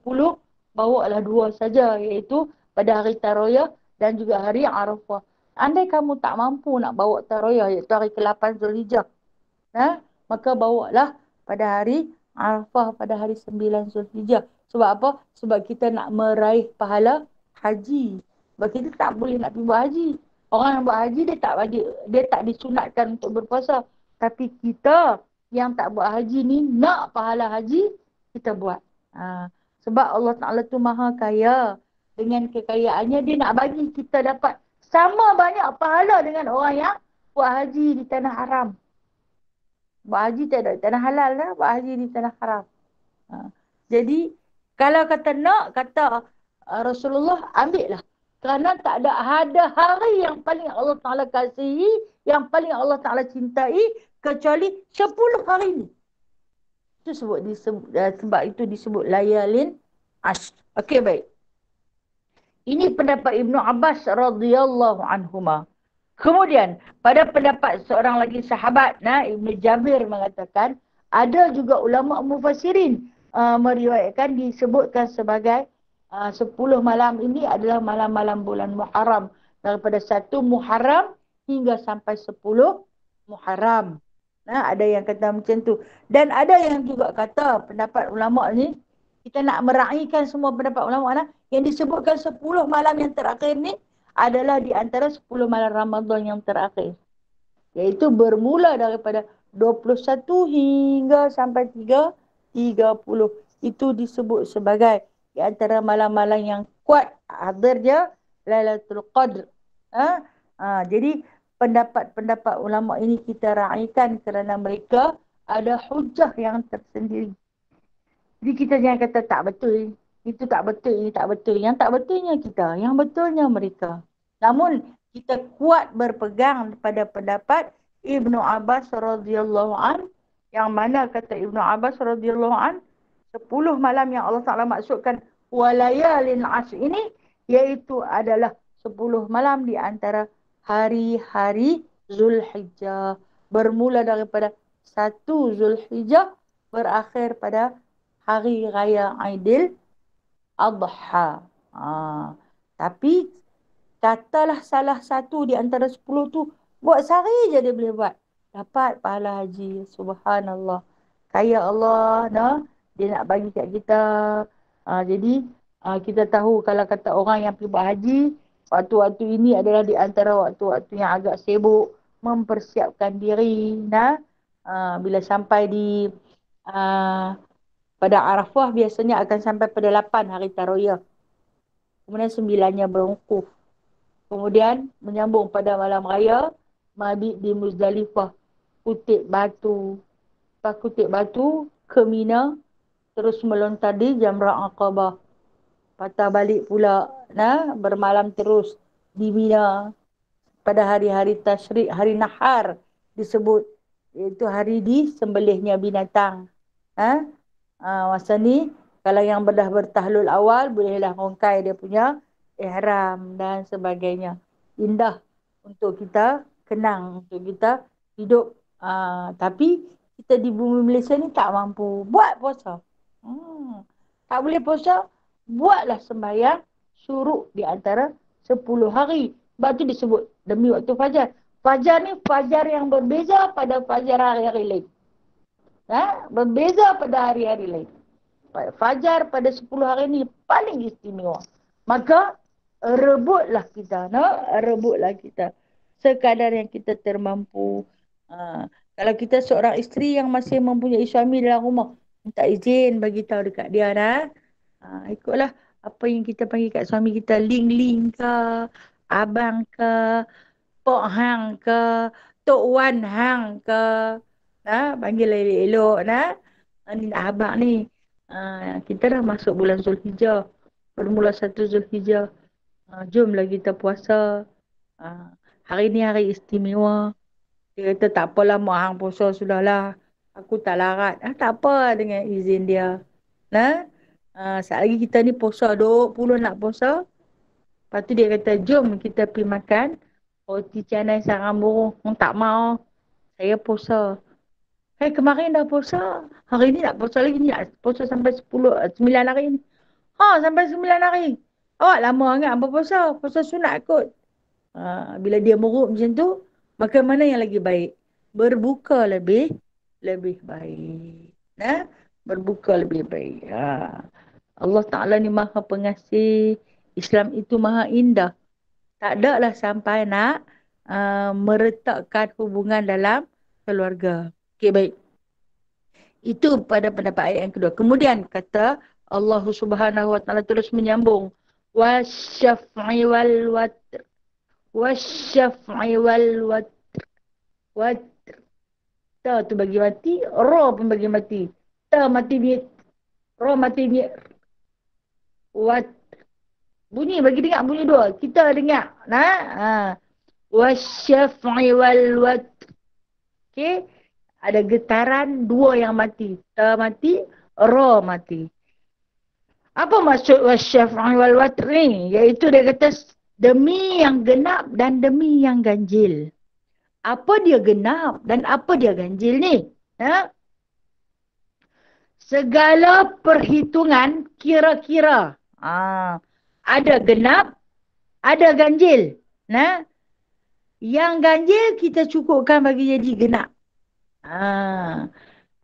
bawalah 2 saja. Iaitu pada hari Taroyah dan juga hari Arafah. Andai kamu tak mampu nak bawa Taroyah, iaitu hari ke-8 Zulhijjah, maka bawalah pada hari Arafah, pada hari 9 Zulhijjah. Sebab apa? Sebab kita nak meraih pahala haji. Sebab kita tak boleh nak pergi buat haji. Orang yang buat haji, dia tak disunatkan untuk berpuasa. Tapi kita yang tak buat haji ni, nak pahala haji, kita buat. Sebab Allah Ta'ala tu maha kaya. Dengan kekayaannya, dia nak bagi kita dapat sama banyak pahala dengan orang yang buat haji di tanah haram. Buat haji tak ada di tanah halal lah. Buat haji di tanah haram. Jadi, kalau kata nak, kata Rasulullah, ambil lah. Kerana tak ada hari yang paling Allah Ta'ala kasihi, yang paling Allah Ta'ala cintai, kecuali 10 hari ni. Itu sebab itu disebut layalin ash. Okey, baik. Ini pendapat Ibnu Abbas radhiyallahu anhuma. Kemudian, pada pendapat seorang lagi sahabat, Ibnu Jabir mengatakan, Ada juga ulama mufassirin meriwayatkan disebutkan sebagai 10 malam ini adalah malam-malam bulan Muharram. Daripada 1 Muharram hingga sampai 10 Muharram. Nah, ada yang kata macam tu. Dan ada yang juga kata pendapat ulama ni, kita nak meraihkan semua pendapat ulama lah, yang disebutkan 10 malam yang terakhir ni adalah di antara 10 malam Ramadan yang terakhir. Iaitu bermula daripada 21 hingga sampai 30. Itu disebut sebagai di antara malam-malam yang kuat hadirnya Lailatul Qadr. Jadi pendapat-pendapat ulama ini kita raikan kerana mereka ada hujah yang tersendiri. Jadi kita jangan kata tak betul. Itu tak betul, ini tak betul. Yang tak betulnya kita, yang betulnya mereka. Namun kita kuat berpegang pada pendapat Ibnu Abbas radhiyallahu an, yang mana kata Ibnu Abbas radhiyallahu an 10 malam yang Allah Taala maksudkan walayalin ashr ini iaitu adalah 10 malam di antara hari-hari Zulhijjah, bermula daripada 1 Zulhijjah berakhir pada hari raya Aidil Adha. Tapi katalah salah satu di antara 10 tu buat sehari je dia boleh buat, dapat pahala haji. Subhanallah. Kaya Allah, nah, dia nak bagi kat kita. Jadi kita tahu kalau kata orang yang pergi buat haji, waktu-waktu ini adalah di antara waktu-waktu yang agak sibuk mempersiapkan diri. Nah, bila sampai di pada Arafah biasanya akan sampai pada 8 hari Tarawih. Kemudian 9-nya berwukuf. Kemudian menyambung pada malam raya, mabit di Muzdalifah, kutip batu. Lepas kutip batu ke Mina, terus melontar di Jamrah Aqabah. Patah balik pula, bermalam terus di Mina pada hari-hari tasyrik, hari nahar disebut, iaitu hari disembelihnya binatang. Masa ni kalau yang dah bertahlul awal bolehlah rongkai dia punya ihram dan sebagainya. Indah untuk kita kenang, untuk kita hidup. Tapi kita di bumi Malaysia ni tak mampu buat puasa. Tak boleh puasa, buatlah sembahyang syuruk di antara 10 hari. Sebab tu disebut demi waktu fajar. Fajar ni fajar yang berbeza pada fajar hari-hari lain. Berbeza pada hari-hari lain. Fajar pada 10 hari ni paling istimewa. Maka rebutlah kita, rebutlah kita sekadar yang kita termampu. Kalau kita seorang isteri yang masih mempunyai suami dalam rumah, minta izin bagi tahu dekat dia ikutlah apa yang kita panggil kat suami kita, ling-ling ke, abang ke, pok hang ke, tok wan hang ke. Panggil elok-elok ni nak abang ni. Kita dah masuk bulan Zulhijjah. Bermula 1 Zulhijjah. Jomlah kita puasa. Hari ni hari istimewa. Dia kata tak apalah mak hang puasa sudahlah. Aku tak larat. Tak apa dengan izin dia. Saat lagi kita ni puasa 20 nak puasa. Lepas tu dia kata jom kita pergi makan roti canai sarang burung. Tak mau. Saya puasa. Kemarin dah puasa. Hari ni nak puasa lagi ni. Nak puasa sampai 9 hari ni. Sampai 9 hari. Awak lama sangat berpuasa. Puasa sunat kot. Bila dia meruk macam tu, maka mana yang lagi baik? Berbuka lebih baik. Berbuka lebih baik. Allah Ta'ala ni maha pengasih. Islam itu maha indah. Tak ada lah sampai nak meretakkan hubungan dalam keluarga. Okey, baik. Itu pada pendapat ayat yang kedua. Kemudian kata Allah Subhanahu Wa Ta'ala terus menyambung. Wasyaf'i wal watr. Wasyaf'i wal watr. Watr. Ta tu bagi mati. Ra pun bagi mati. Ta mati ni. Ra mati ni. Watr. Bunyi bagi dengar bunyi dua. Kita dengar. Wasyaf'i wal watr. Okey. Ada getaran dua yang mati. Ta mati, ra mati. Apa maksud wasyaf'i wal watr ni? Iaitu dia kata demi yang genap dan demi yang ganjil. Apa dia genap dan apa dia ganjil ni? Segala perhitungan kira-kira. Ada genap, ada ganjil. Nah, yang ganjil kita cukupkan bagi jadi genap.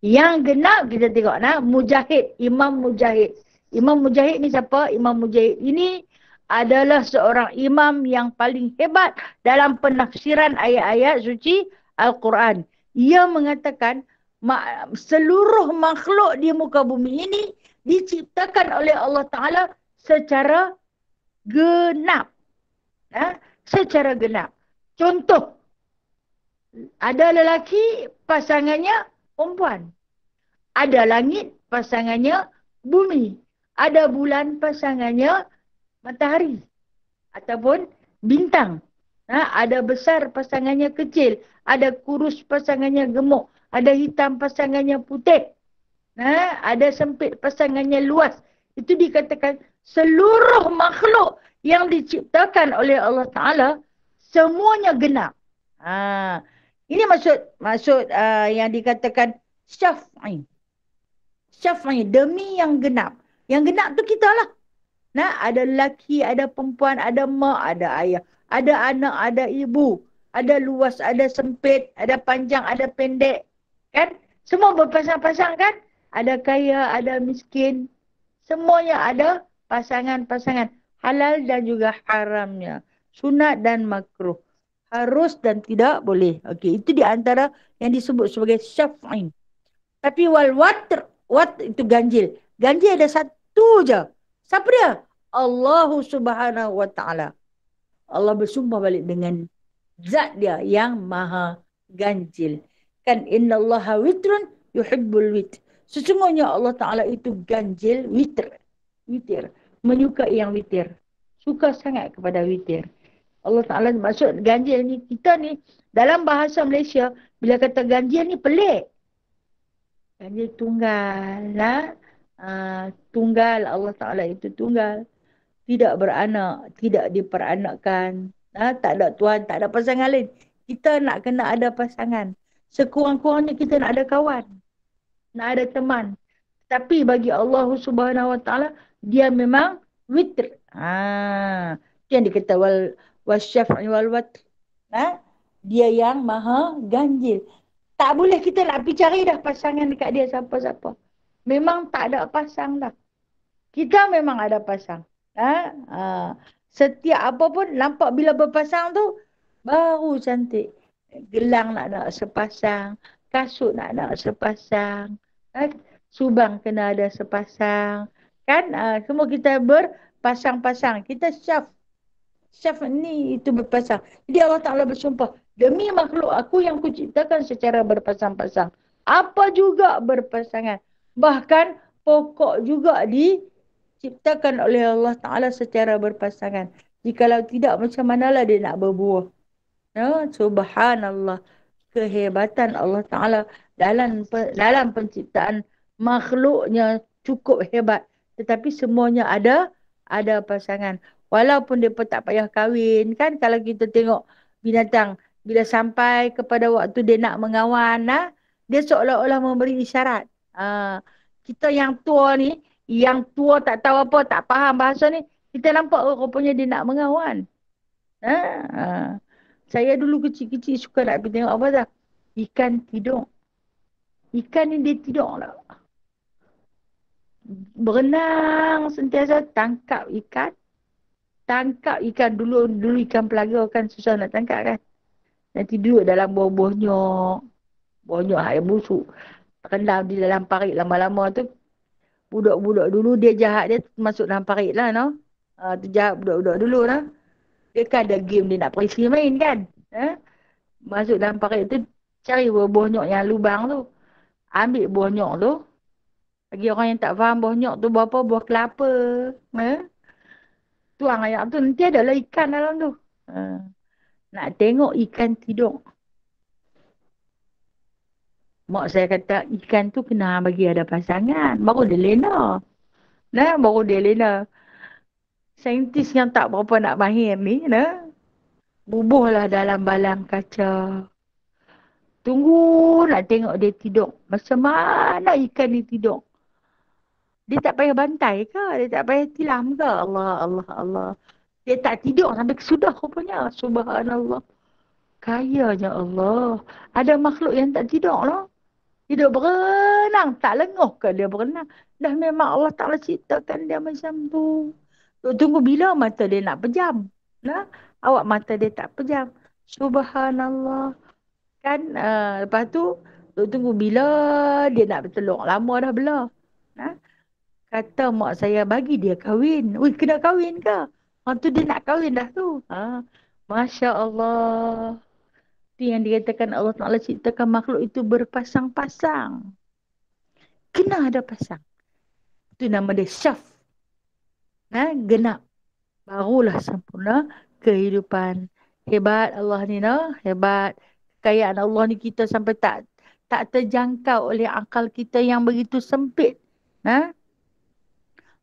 Yang genap kita tengok Mujahid, Imam Mujahid. Imam Mujahid ni siapa? Imam Mujahid ini adalah seorang imam yang paling hebat dalam penafsiran ayat-ayat suci Al-Quran. Ia mengatakan seluruh makhluk di muka bumi ini diciptakan oleh Allah Ta'ala secara genap. Secara genap. Contoh, ada lelaki pasangannya perempuan. Ada langit pasangannya bumi. Ada bulan pasangannya matahari. Ataupun bintang. Ada besar pasangannya kecil. Ada kurus pasangannya gemuk. Ada hitam pasangannya putih. Ada sempit pasangannya luas. Itu dikatakan seluruh makhluk yang diciptakan oleh Allah Ta'ala semuanya genap. Ini maksud yang dikatakan syaf'i. Syaf'i, demi yang genap. Yang genap tu kita lah. Ada lelaki, ada perempuan, ada mak, ada ayah. Ada anak, ada ibu. Ada luas, ada sempit, ada panjang, ada pendek. Kan? Semua berpasang-pasang kan? Ada kaya, ada miskin. Semuanya ada pasangan-pasangan. Halal dan juga haramnya. Sunat dan makruh. Harus dan tidak boleh. Okey, itu di antara yang disebut sebagai syaf'in. Tapi wal watr itu ganjil. Ganjil ada satu je. Siapa dia? Allah Subhanahu wa Ta'ala. Allah bersumpah balik dengan zat dia yang maha ganjil. Kan innallaha witrun yuhibbul witr. Sesungguhnya Allah Ta'ala itu ganjil witr. Witir. Menyukai yang witir. Suka sangat kepada witir. Allah Ta'ala maksud ganjil ni, kita ni dalam bahasa Malaysia, bila kata ganjil ni pelik. Ganjil tunggal. Tunggal, Allah Ta'ala itu tunggal. Tidak beranak, tidak diperanakkan. Tak ada Tuhan, tak ada pasangan lain. Kita nak kena ada pasangan. Sekurang-kurangnya kita nak ada kawan. Nak ada teman. Tapi bagi Allah Subhanahu Wa Ta'ala, dia memang witr. Yang dikata wasyaf'i wal watr. Dia yang maha ganjil. Tak boleh kita nak pergi cari dah pasangan dekat dia siapa-siapa. Memang tak ada pasang dah. Kita memang ada pasang. Setiap apa pun nampak bila berpasang tu baru cantik. Gelang nak sepasang, kasut nak sepasang, subang kena ada sepasang. Kan semua kita berpasang-pasang. Kita syaf ni itu berpasang. Jadi Allah Ta'ala bersumpah, demi makhluk aku yang kuciptakan secara berpasang-pasang. Apa juga berpasangan. Bahkan pokok juga diciptakan oleh Allah Ta'ala secara berpasangan. Jikalau tidak, macam manalah dia nak berbuah. Subhanallah. Kehebatan Allah Ta'ala dalam penciptaan makhluknya cukup hebat. Tetapi semuanya ada pasangan. Walaupun dia pun tak payah kahwin. Kan kalau kita tengok binatang, bila sampai kepada waktu dia nak mengawan, dia seolah-olah memberi isyarat. Kita yang tua ni, yang tua tak tahu apa, tak faham bahasa ni, kita nampak rupanya dia nak mengawan. Saya dulu kecil-kecil suka nak pergi tengok apa dah? Ikan tidur. Ikan ni dia tidur lah. Berenang sentiasa, tangkap ikan. Tangkap ikan dulu ikan pelaga kan susah nak tangkap kan. Nanti duduk dalam bawah nyok. Bawah nyok yang busuk. Terendam di dalam parit lama-lama tu. Budak-budak dulu dia jahat, dia masuk dalam parit lah, no? Tu jahat budak-budak dulu lah. Dia kan ada game dia nak pergi main kan. Masuk dalam parit tu, cari buah nyok yang lubang tu. Ambil buah nyok tu. Bagi orang yang tak faham buah nyok tu buah apa? Buah kelapa. Tuang ayak tu, nanti adalah ikan dalam tu. Nak tengok ikan tidur. Mak saya kata, ikan tu kena bagi ada pasangan. Baru dia lena. Baru dia lena. Saintis yang tak berapa nak mahir ni, bubuhlah dalam balang kaca. Tunggu nak tengok dia tidur. Macam mana ikan ni tidur? Dia tak payah bantai ke? Dia tak payah tilam ke? Allah, Allah, Allah. Dia tak tidur sampai kesudah rupanya. Subhanallah. Kayanya Allah. Ada makhluk yang tak tidur lah. Tidur berenang. Tak lenguh ke dia berenang? Dah memang Allah Ta'ala ciptakan dia macam tu. Tunggu bila mata dia nak pejam. Nah, awak mata dia tak pejam. Subhanallah. Kan, lepas tu, tunggu bila dia nak bertelur. Lama dah belah. Nah, kata mak saya bagi dia kahwin. Ui, kena kahwin ke? Orang tu dia nak kahwin dah tu. Ha. Masya Allah. Itu yang dikatakan Allah Ta'ala ciptakan makhluk itu berpasang-pasang. Kena ada pasang. Itu nama dia syaf. Ha? Genap. Barulah sempurna kehidupan. Hebat Allah ni, no? Hebat. Kekayaan Allah ni kita sampai tak terjangkau oleh akal kita yang begitu sempit. Ha?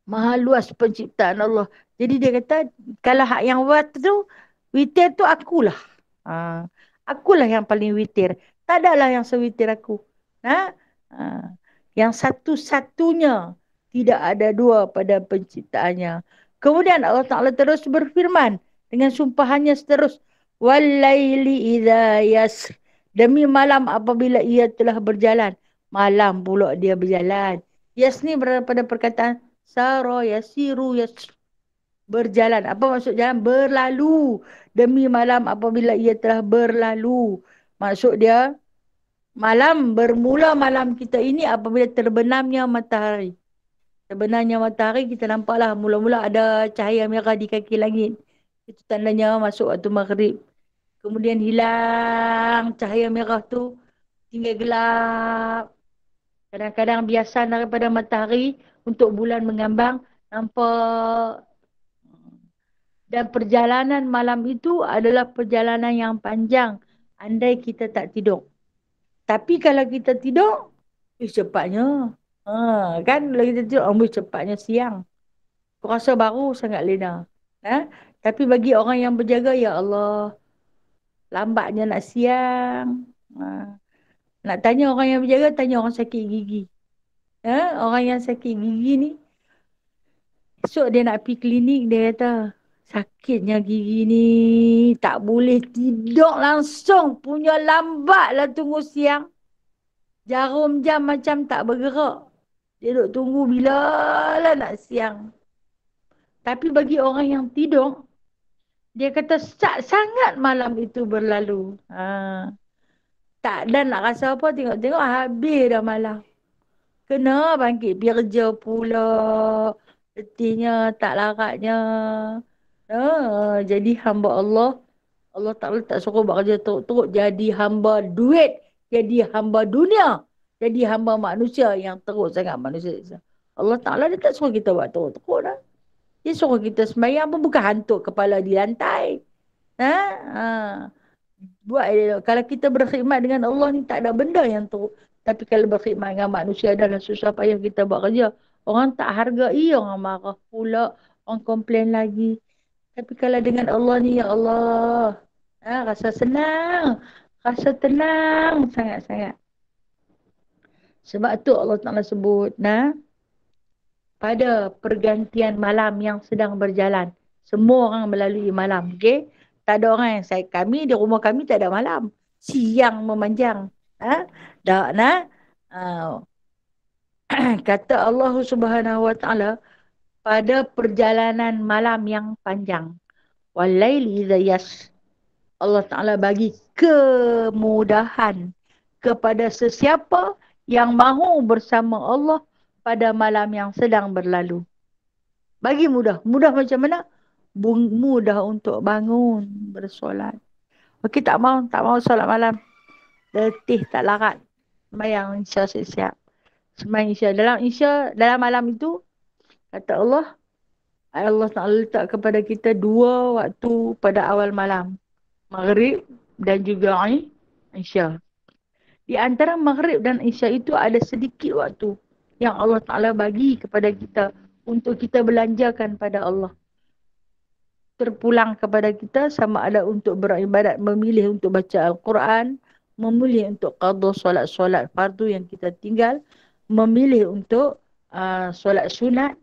Maha luas penciptaan Allah. Jadi dia kata, kalau hak yang buat tu, witir tu akulah. Ha. Akulah yang paling witir. Tak adalah yang sewitir aku. Ha? Ha. Yang satu-satunya, tidak ada dua pada penciptaannya. Kemudian Allah Ta'ala terus berfirman, dengan sumpahannya seterus, Walaili idha yasr. Demi malam apabila ia telah berjalan. Malam pula dia berjalan. Yas ni berada pada perkataan Saro yasiru berjalan. Apa maksud jalan? Berlalu. Demi malam apabila ia telah berlalu. Maksud dia, malam bermula malam kita ini apabila terbenamnya matahari. Terbenamnya matahari kita nampaklah mula-mula ada cahaya merah di kaki langit. Itu tandanya masuk waktu maghrib. Kemudian hilang cahaya merah tu, tinggal gelap. Kadang-kadang biasa daripada matahari untuk bulan mengambang, nampak. Dan perjalanan malam itu adalah perjalanan yang panjang. Andai kita tak tidur. Tapi kalau kita tidur, cepatnya. Kan kalau kita tidur, cepatnya siang. Aku rasa baru sangat lena. Tapi bagi orang yang berjaga, ya Allah, lambatnya nak siang. Nak tanya orang yang berjaga, tanya orang sakit gigi. Orang yang sakit gigi ni, esok dia nak pergi klinik, dia kata, sakitnya gigi ni, tak boleh tidur langsung. Punya lambatlah tunggu siang. Jarum jam macam tak bergerak. Dia duduk tunggu bila lah nak siang. Tapi bagi orang yang tidur, dia kata sangat malam itu berlalu. Tak ada nak rasa apa, tengok-tengok habis dah malam. Kena bangkit pergi kerja pula. Letihnya, tak laratnya. Jadi hamba Allah, Allah Ta'ala tak suruh buat kerja teruk-teruk. Jadi hamba duit. Jadi hamba dunia. Jadi hamba manusia yang teruk sangat manusia. Allah Ta'ala dia tak suruh kita buat teruk-teruk dah. Dia suruh kita sembahyang pun bukan hantuk kepala di lantai. Buat, kalau kita berkhidmat dengan Allah ni tak ada benda yang teruk. Tapi kalau berkhidmat dengan manusia adalah susah payah kita buat kerja. Orang tak hargai, orang marah pula. Orang komplain lagi. Tapi kalau dengan Allah ni, ya Allah, rasa senang. Rasa tenang sangat-sangat. Sebab tu Allah Ta'ala sebut, pada pergantian malam yang sedang berjalan. Semua orang melalui malam, okey? Tak ada orang yang kami, di rumah kami tak ada malam. Siang memanjang. Kata Allah Subhanahu Wa Ta'ala, pada perjalanan malam yang panjang. Walaili idza yas. Allah Ta'ala bagi kemudahan kepada sesiapa yang mahu bersama Allah pada malam yang sedang berlalu. Bagi mudah. Mudah macam mana? Mudah untuk bangun, bersolat. Okey, tak mau solat malam. Letih, tak larat. Sembayang Isya siap-siap. Sembayang Isya. Dalam malam itu, kata Allah Ta'ala letak kepada kita 2 waktu pada awal malam. Maghrib dan juga Isya. Di antara Maghrib dan Isya itu ada sedikit waktu yang Allah Ta'ala bagi kepada kita untuk kita belanjakan pada Allah. Terpulang kepada kita sama ada untuk beribadat, memilih untuk baca Al-Quran, memilih untuk qada solat-solat fardu yang kita tinggal, memilih untuk solat sunat,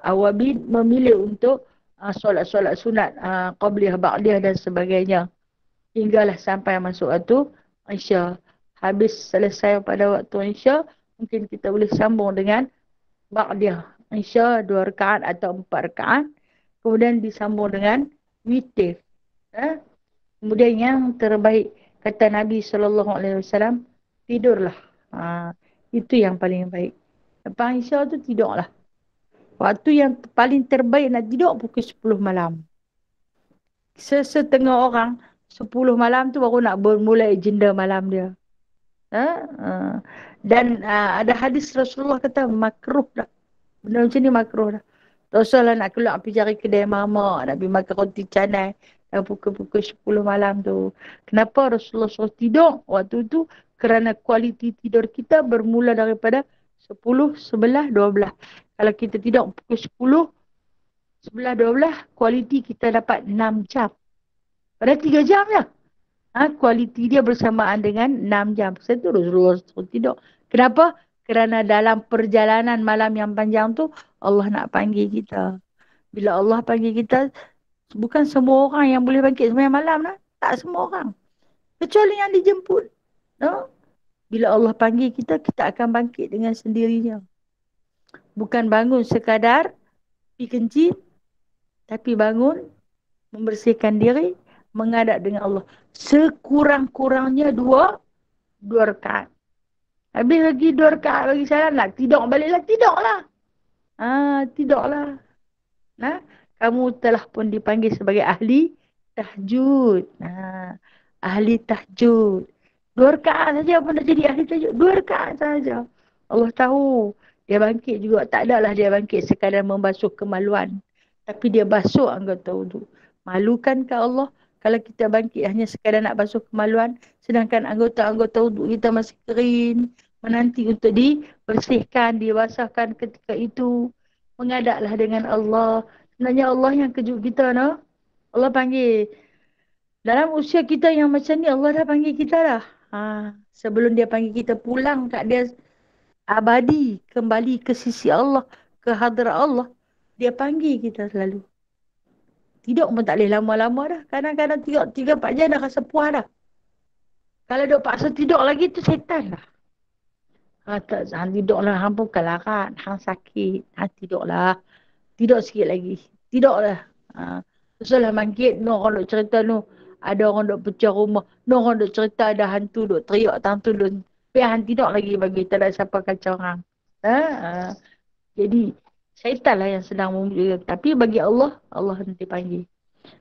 awabin memilih untuk solat-solat sunat, qabliyah, ba'diyah dan sebagainya. Hinggalah sampai masuk waktu Isya. Habis selesai pada waktu Isya, mungkin kita boleh sambung dengan ba'diyah. Isya 2 rakaat atau 4 rakaat. Kemudian disambung dengan witir. Kemudian yang terbaik, kata Nabi SAW, tidurlah. Itu yang paling baik. Lepas Isya tu tidurlah. Waktu yang paling terbaik nak tidur pukul 10 malam. Sesetengah orang 10 malam tu baru nak bermulai agenda malam dia. Dan ada hadis Rasulullah kata makruh dah. Benda macam ni makruh dah. Rasulullah nak keluar pergi cari kedai mamak, nak pergi makan roti canai dan pukul-pukul 10 malam tu. Kenapa Rasulullah suruh tidur waktu tu? Kerana kualiti tidur kita bermula daripada 10, 11, 12. Kalau kita tidur pukul 10, 11, 12, kualiti kita dapat 6 jam. Pada 3 jam je. Kualiti dia bersamaan dengan 6 jam. Saya tu Rasulullah suruh tidur. Kenapa? Kerana dalam perjalanan malam yang panjang tu, Allah nak panggil kita. Bila Allah panggil kita, bukan semua orang yang boleh bangkit sembahyang malam lah. Tak semua orang. Kecuali yang dijemput. No? Bila Allah panggil kita, kita akan bangkit dengan sendirinya. Bukan bangun sekadar pergi kencing, tapi bangun, membersihkan diri, menghadap dengan Allah. Sekurang-kurangnya 2 rakaat. Habis lagi 2 rakaat bagi salam, nak tidur baliklah, tidurlah. Tidurlah. Kamu telah pun dipanggil sebagai ahli tahajud. Ahli tahajud. 2 rakaat saja pun dah jadi ahli tahajud. 2 rakaat saja. Allah tahu. Dia bangkit juga. Tak adalah dia bangkit sekadar membasuh kemaluan. Tapi dia basuh anggota wudu. Malukankah Allah kalau kita bangkit hanya sekadar nak basuh kemaluan, sedangkan anggota-anggota wudu kita masih kering, menanti untuk dibersihkan, dibasahkan ketika itu. Mengadaklah dengan Allah. Sebenarnya Allah yang kejut kita, no? Allah panggil. Dalam usia kita yang macam ni, Allah dah panggil kita dah. Sebelum dia panggil kita pulang kat dia abadi, kembali ke sisi Allah, ke hadrat Allah, dia panggil kita selalu. Tidur pun tak boleh lama-lama dah. Kadang-kadang tidur 3-4 jam dah rasa puas dah. Kalau duk paksa tidur lagi tu setan dah. Hang tidurlah, hang pun kelarat, hang sakit, hang tidurlah. Tidur sikit lagi. Tidurlah. Teruslah bangkit, orang duk cerita nu, ada orang duk pecah rumah, orang duk cerita ada hantu duk teriak, hantu duk. Tapi hang tidur lagi bagi tak ada siapa kacau hang. Jadi syaitan lah yang sedang memuji. Tapi bagi Allah, Allah nanti panggil.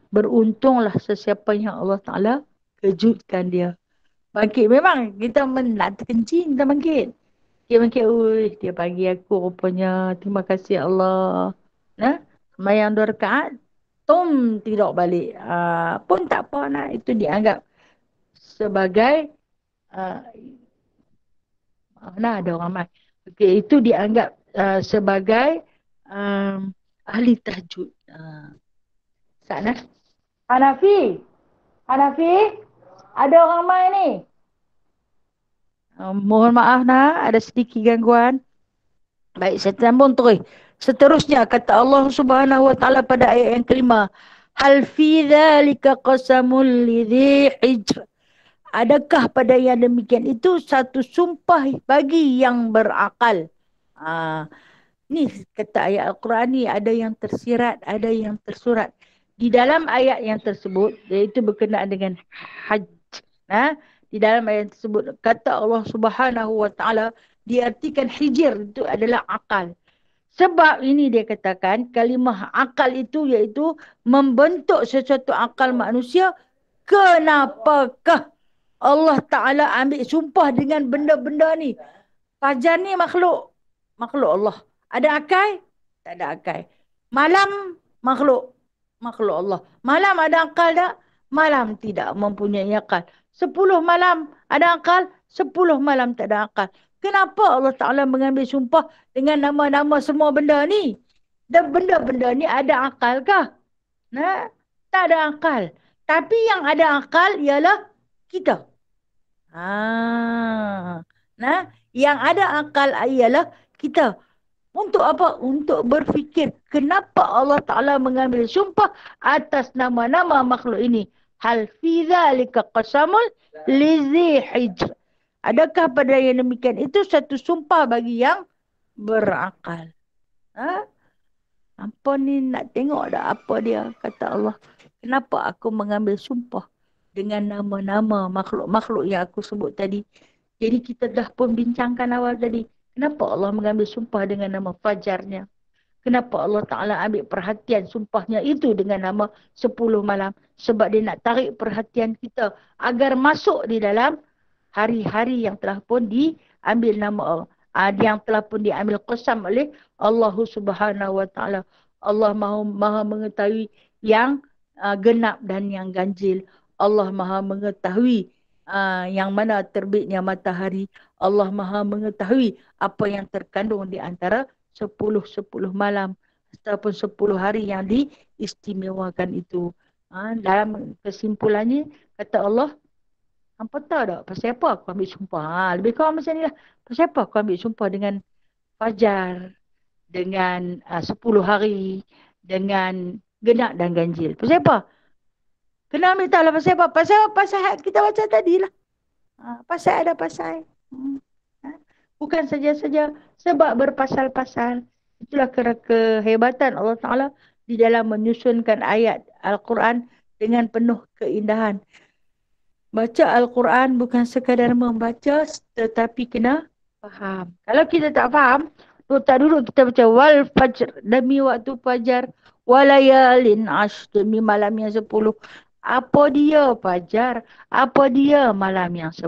Beruntunglah sesiapa yang Allah Ta'ala kejutkan dia. Bangkit memang kita nak terkencing, kita bangkit. Dia bangkit, dia panggil aku rupanya. Terima kasih Allah. Sembahyang 2 rakaat, tidur balik. Pun tak apa nak. Itu dianggap sebagai ada orang ramai. Okay, itu dianggap sebagai ahli tahajud. Sana. Hanafi, ada orang ramai ni. Mohon maaf ada sedikit gangguan. Baik, saya sambung terus. Seterusnya kata Allah Subhanahu Wa Taala pada ayat yang kelima, hal fi dzalika qasamul lidhi hijr. Adakah pada yang demikian itu satu sumpah bagi yang berakal? Ni kata ayat Al-Quran ni ada yang tersirat, ada yang tersurat. Di dalam ayat yang tersebut, iaitu berkenaan dengan hajj. Di dalam ayat tersebut, kata Allah Subhanahu Wa Taala, diartikan hijr itu adalah akal. Sebab ini dia katakan, kalimah akal itu iaitu membentuk sesuatu akal manusia. Kenapakah Allah Ta'ala ambil sumpah dengan benda-benda ni? Fajar ni makhluk Allah. Ada akal? Tak ada akal. Malam makhluk Allah. Malam ada akal tak? Malam tidak mempunyai akal. 10 malam ada akal? 10 malam tak ada akal. Kenapa Allah Ta'ala mengambil sumpah dengan nama-nama semua benda ni? Dan benda-benda ni ada akal kah? Tak ada akal. Tapi yang ada akal ialah kita. Yang ada akal ialah kita. Untuk apa? Untuk berfikir kenapa Allah Ta'ala mengambil sumpah atas nama-nama makhluk ini. Hal fi dhalika qasamul lizi hijr. Adakah pada yang demikian itu satu sumpah bagi yang berakal? Ha? Apa ni nak tengok dah apa dia kata Allah. Kenapa aku mengambil sumpah dengan nama-nama makhluk-makhluk yang aku sebut tadi. Jadi kita dah pun bincangkan awal tadi. Kenapa Allah mengambil sumpah dengan nama fajarnya? Kenapa Allah Ta'ala ambil perhatian sumpahnya itu dengan nama 10 malam? Sebab dia nak tarik perhatian kita agar masuk di dalam hari-hari yang telah pun diambil nama Allah. Yang telah pun diambil qasam oleh Allah Subhanahu Wa Ta'ala. Allah maha mengetahui yang genap dan yang ganjil. Allah maha mengetahui yang mana terbitnya matahari. Allah maha mengetahui apa yang terkandung di antara 10 malam ataupun 10 hari yang diistimewakan itu. Dalam kesimpulannya kata Allah, hampa tahu tak pasal apa aku ambil sumpah? Lebih kurang macam ni lah. Pasal apa aku ambil sumpah dengan fajar, dengan 10 hari, dengan genap dan ganjil. Pasal apa? Kena ambil tahu lah pasal apa? Pasal kita baca tadi lah. Pasal ada pasal. Bukan saja-saja sebab berpasal-pasal. Itulah kehebatan Allah Ta'ala di dalam menyusunkan ayat Al-Quran dengan penuh keindahan. Baca Al-Quran bukan sekadar membaca tetapi kena faham. Kalau kita tak faham, tak duduk kita baca wal fajr demi waktu fajar, walayalin ash demi malam yang 10. Apa dia fajar? Apa dia malam yang 10?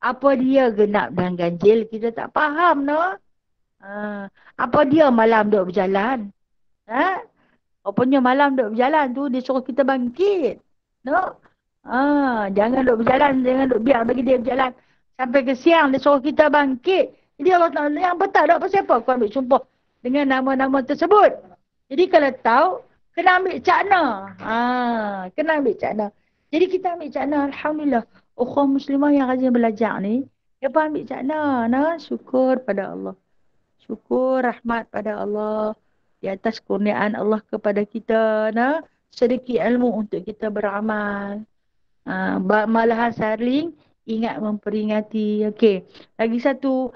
Apa dia genap dan ganjil? Kita tak faham, no? Apa dia malam duk berjalan? Rupanya malam duk berjalan tu, dia suruh kita bangkit. No? Jangan duk berjalan, jangan duk biar bagi dia berjalan. Sampai ke siang, dia suruh kita bangkit. Jadi Allah Ta'ala yang betul tak pasal apa aku ambil sumpah dengan nama-nama tersebut. Jadi kalau tahu, kena ambil cakna. Kena ambil cakna. Jadi kita ambil cakna, Alhamdulillah. Ukhwah muslimah yang rajin belajar ni, dia pun ambil cakna. Syukur pada Allah. Syukur rahmat pada Allah di atas kurniaan Allah kepada kita. Sedikit ilmu untuk kita beramal. Malahan saling ingat memperingati. Okey. Lagi satu,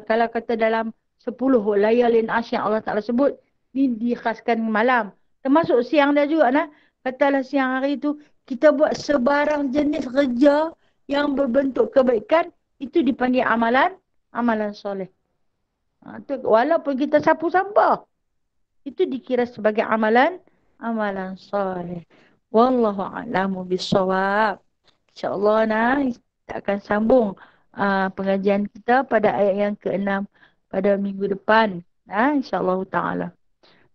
kalau kata dalam 10 layalin asy Allah Ta'ala sebut, ni dikhaskan malam. Termasuk siang dia juga. Katalah siang hari itu, kita buat sebarang jenis kerja yang berbentuk kebaikan, itu dipanggil amalan soleh. Walaupun kita sapu sampah, itu dikira sebagai amalan soleh. Wallahu a'lamu bissawab. InsyaAllah kita akan sambung pengajian kita pada ayat yang ke-6 pada minggu depan. InsyaAllah ta'ala.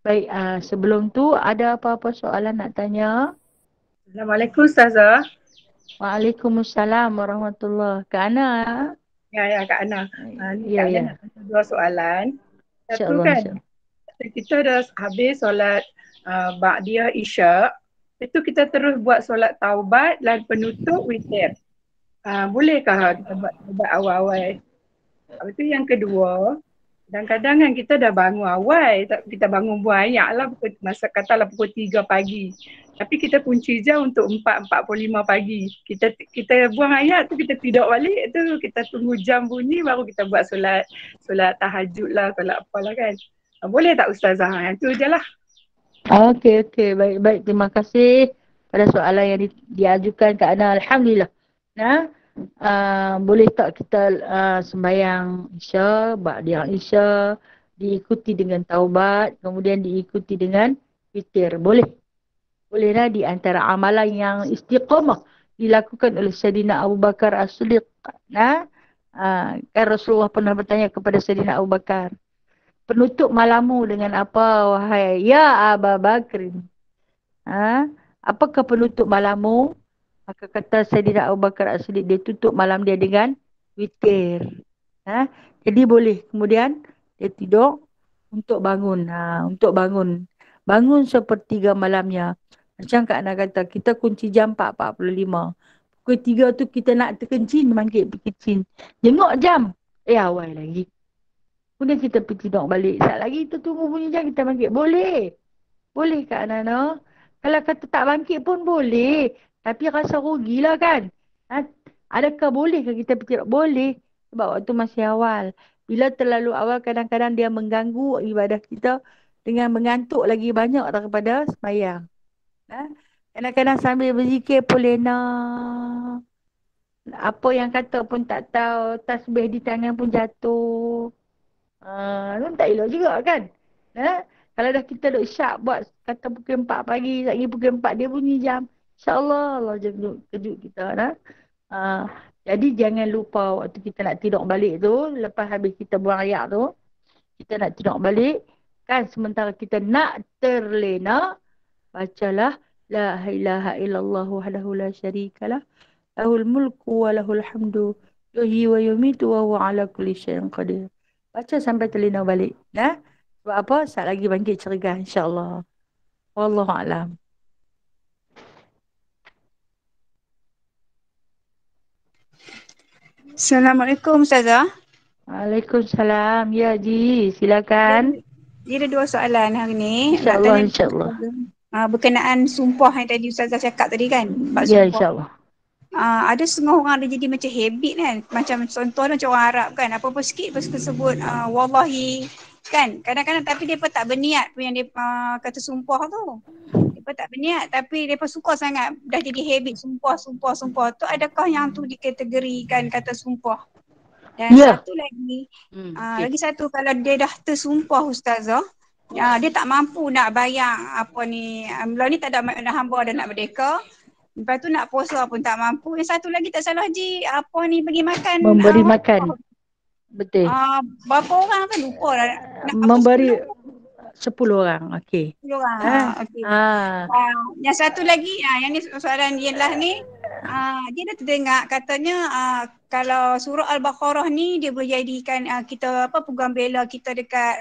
Baik, sebelum tu ada apa-apa soalan nak tanya? Assalamualaikum Ustazah. Waalaikumsalam warahmatullahi wabarakatuh. Kak Ana. Ya Kak Ana. Ni Kak Ana nak tanya 2 soalan. Satu kan, kita dah habis solat Ba'diyah Isyak. Itu kita terus buat solat taubat dan penutup witir. Bolehkah kita buat taubat awal-awal? Lepas tu yang kedua, kadang-kadang kan kita dah bangun awal, kita bangun banyak lah, masa katalah pukul 3 pagi. Tapi kita punci jam untuk 4:45 pagi. Kita buang ayat tu, kita tidur balik tu, kita tunggu jam bunyi baru kita buat solat tahajud lah, solat apalah kan. Boleh tak Ustazah? Itu je lah. Okey. Baik. Terima kasih pada soalan yang diajukan Kak Ana. Alhamdulillah. Boleh tak kita sembahyang Isya, Ba'diyah Isya, diikuti dengan taubat, kemudian diikuti dengan witir. Boleh di antara amalan yang istiqamah dilakukan oleh Sayyidina Abu Bakar As-Siddiq. Kan Rasulullah pernah bertanya kepada Sayyidina Abu Bakar, penutup malammu dengan apa wahai ya Abu Bakar? Apakah penutup malammu? Maka kata Sayyidina Abu Bakar As-Siddiq, dia tutup malam dia dengan witir. Jadi boleh kemudian dia tidur untuk bangun. Bangun sepertiga malamnya. Macam Kak Ana kata, kita kunci jam 4:45. Pukul 3 tu kita nak terkencing, bangkit berkencing. Jenguk jam. Awal lagi. Kemudian kita pergi tidur balik. Sekejap lagi kita tunggu bunyi jam, kita bangkit. Boleh. Boleh Kak Nana. Kalau kata tak bangkit pun boleh. Tapi rasa rugilah kan. Ha? Adakah boleh ke kita pergi tidur? Boleh. Sebab waktu masih awal. Bila terlalu awal, kadang-kadang dia mengganggu ibadah kita dengan mengantuk lagi banyak daripada sembahyang. Ha? Kadang-kadang sambil berzikir boleh nak. Apa yang kata pun tak tahu. Tasbih di tangan pun jatuh. Kan tak elok juga kan? Kalau dah kita duk syak buat kata pukul 4 pagi, lagi pukul 4 dia bunyi jam. InsyaAllah Allah jangan kejut kita. Uh, jadi jangan lupa waktu kita nak tidur balik tu, lepas habis kita buang ayak tu, kita nak tidur balik, kan sementara kita nak terlena, bacalah La ilaha illallah wahdahu la syarikalah lahul mulku wa lahul hamdu yuhyi wa yumitu wa huwa ala kulli syai'in qadir. Baca sampai terlena balik. Sebab apa? Saat lagi bangkit cergah insya-Allah. Wallahu a'lam. Assalamualaikum Ustazah. Waalaikumsalam. Ya Ji, silakan. Dia ada dua soalan hari ni. InsyaAllah, insyaAllah. Berkenaan sumpah yang tadi Ustazah cakap tadi kan. Ya, insyaAllah. Ada setengah orang ada jadi macam habit kan. Macam contoh macam orang Arab kan. Apa-apa sikit lepas sebut wallahi kan. Kadang-kadang tapi mereka tak berniat pun yang dia kata sumpah tu. Mereka tak berniat tapi mereka suka sangat. Dah jadi habit sumpah tu. Adakah yang tu dikategorikan kata sumpah? Dan satu lagi, lagi satu kalau dia dah tersumpah Ustazah, dia tak mampu nak bayar apa ni, mula ni tak ada hamba dan nak merdeka. Lepas tu nak puasa pun tak mampu. Yang satu lagi tak salah Ji, apa ni bagi makan. Memberi makan. Betul. Berapa orang kan lupa lah. Memberi 10 orang. Okey. 10 orang. Okey. Yang satu lagi, yang ni soalan dia lah ni, dia dah terdengar katanya kalau surah Al-Baqarah ni dia boleh jadikan kita peguam bela kita dekat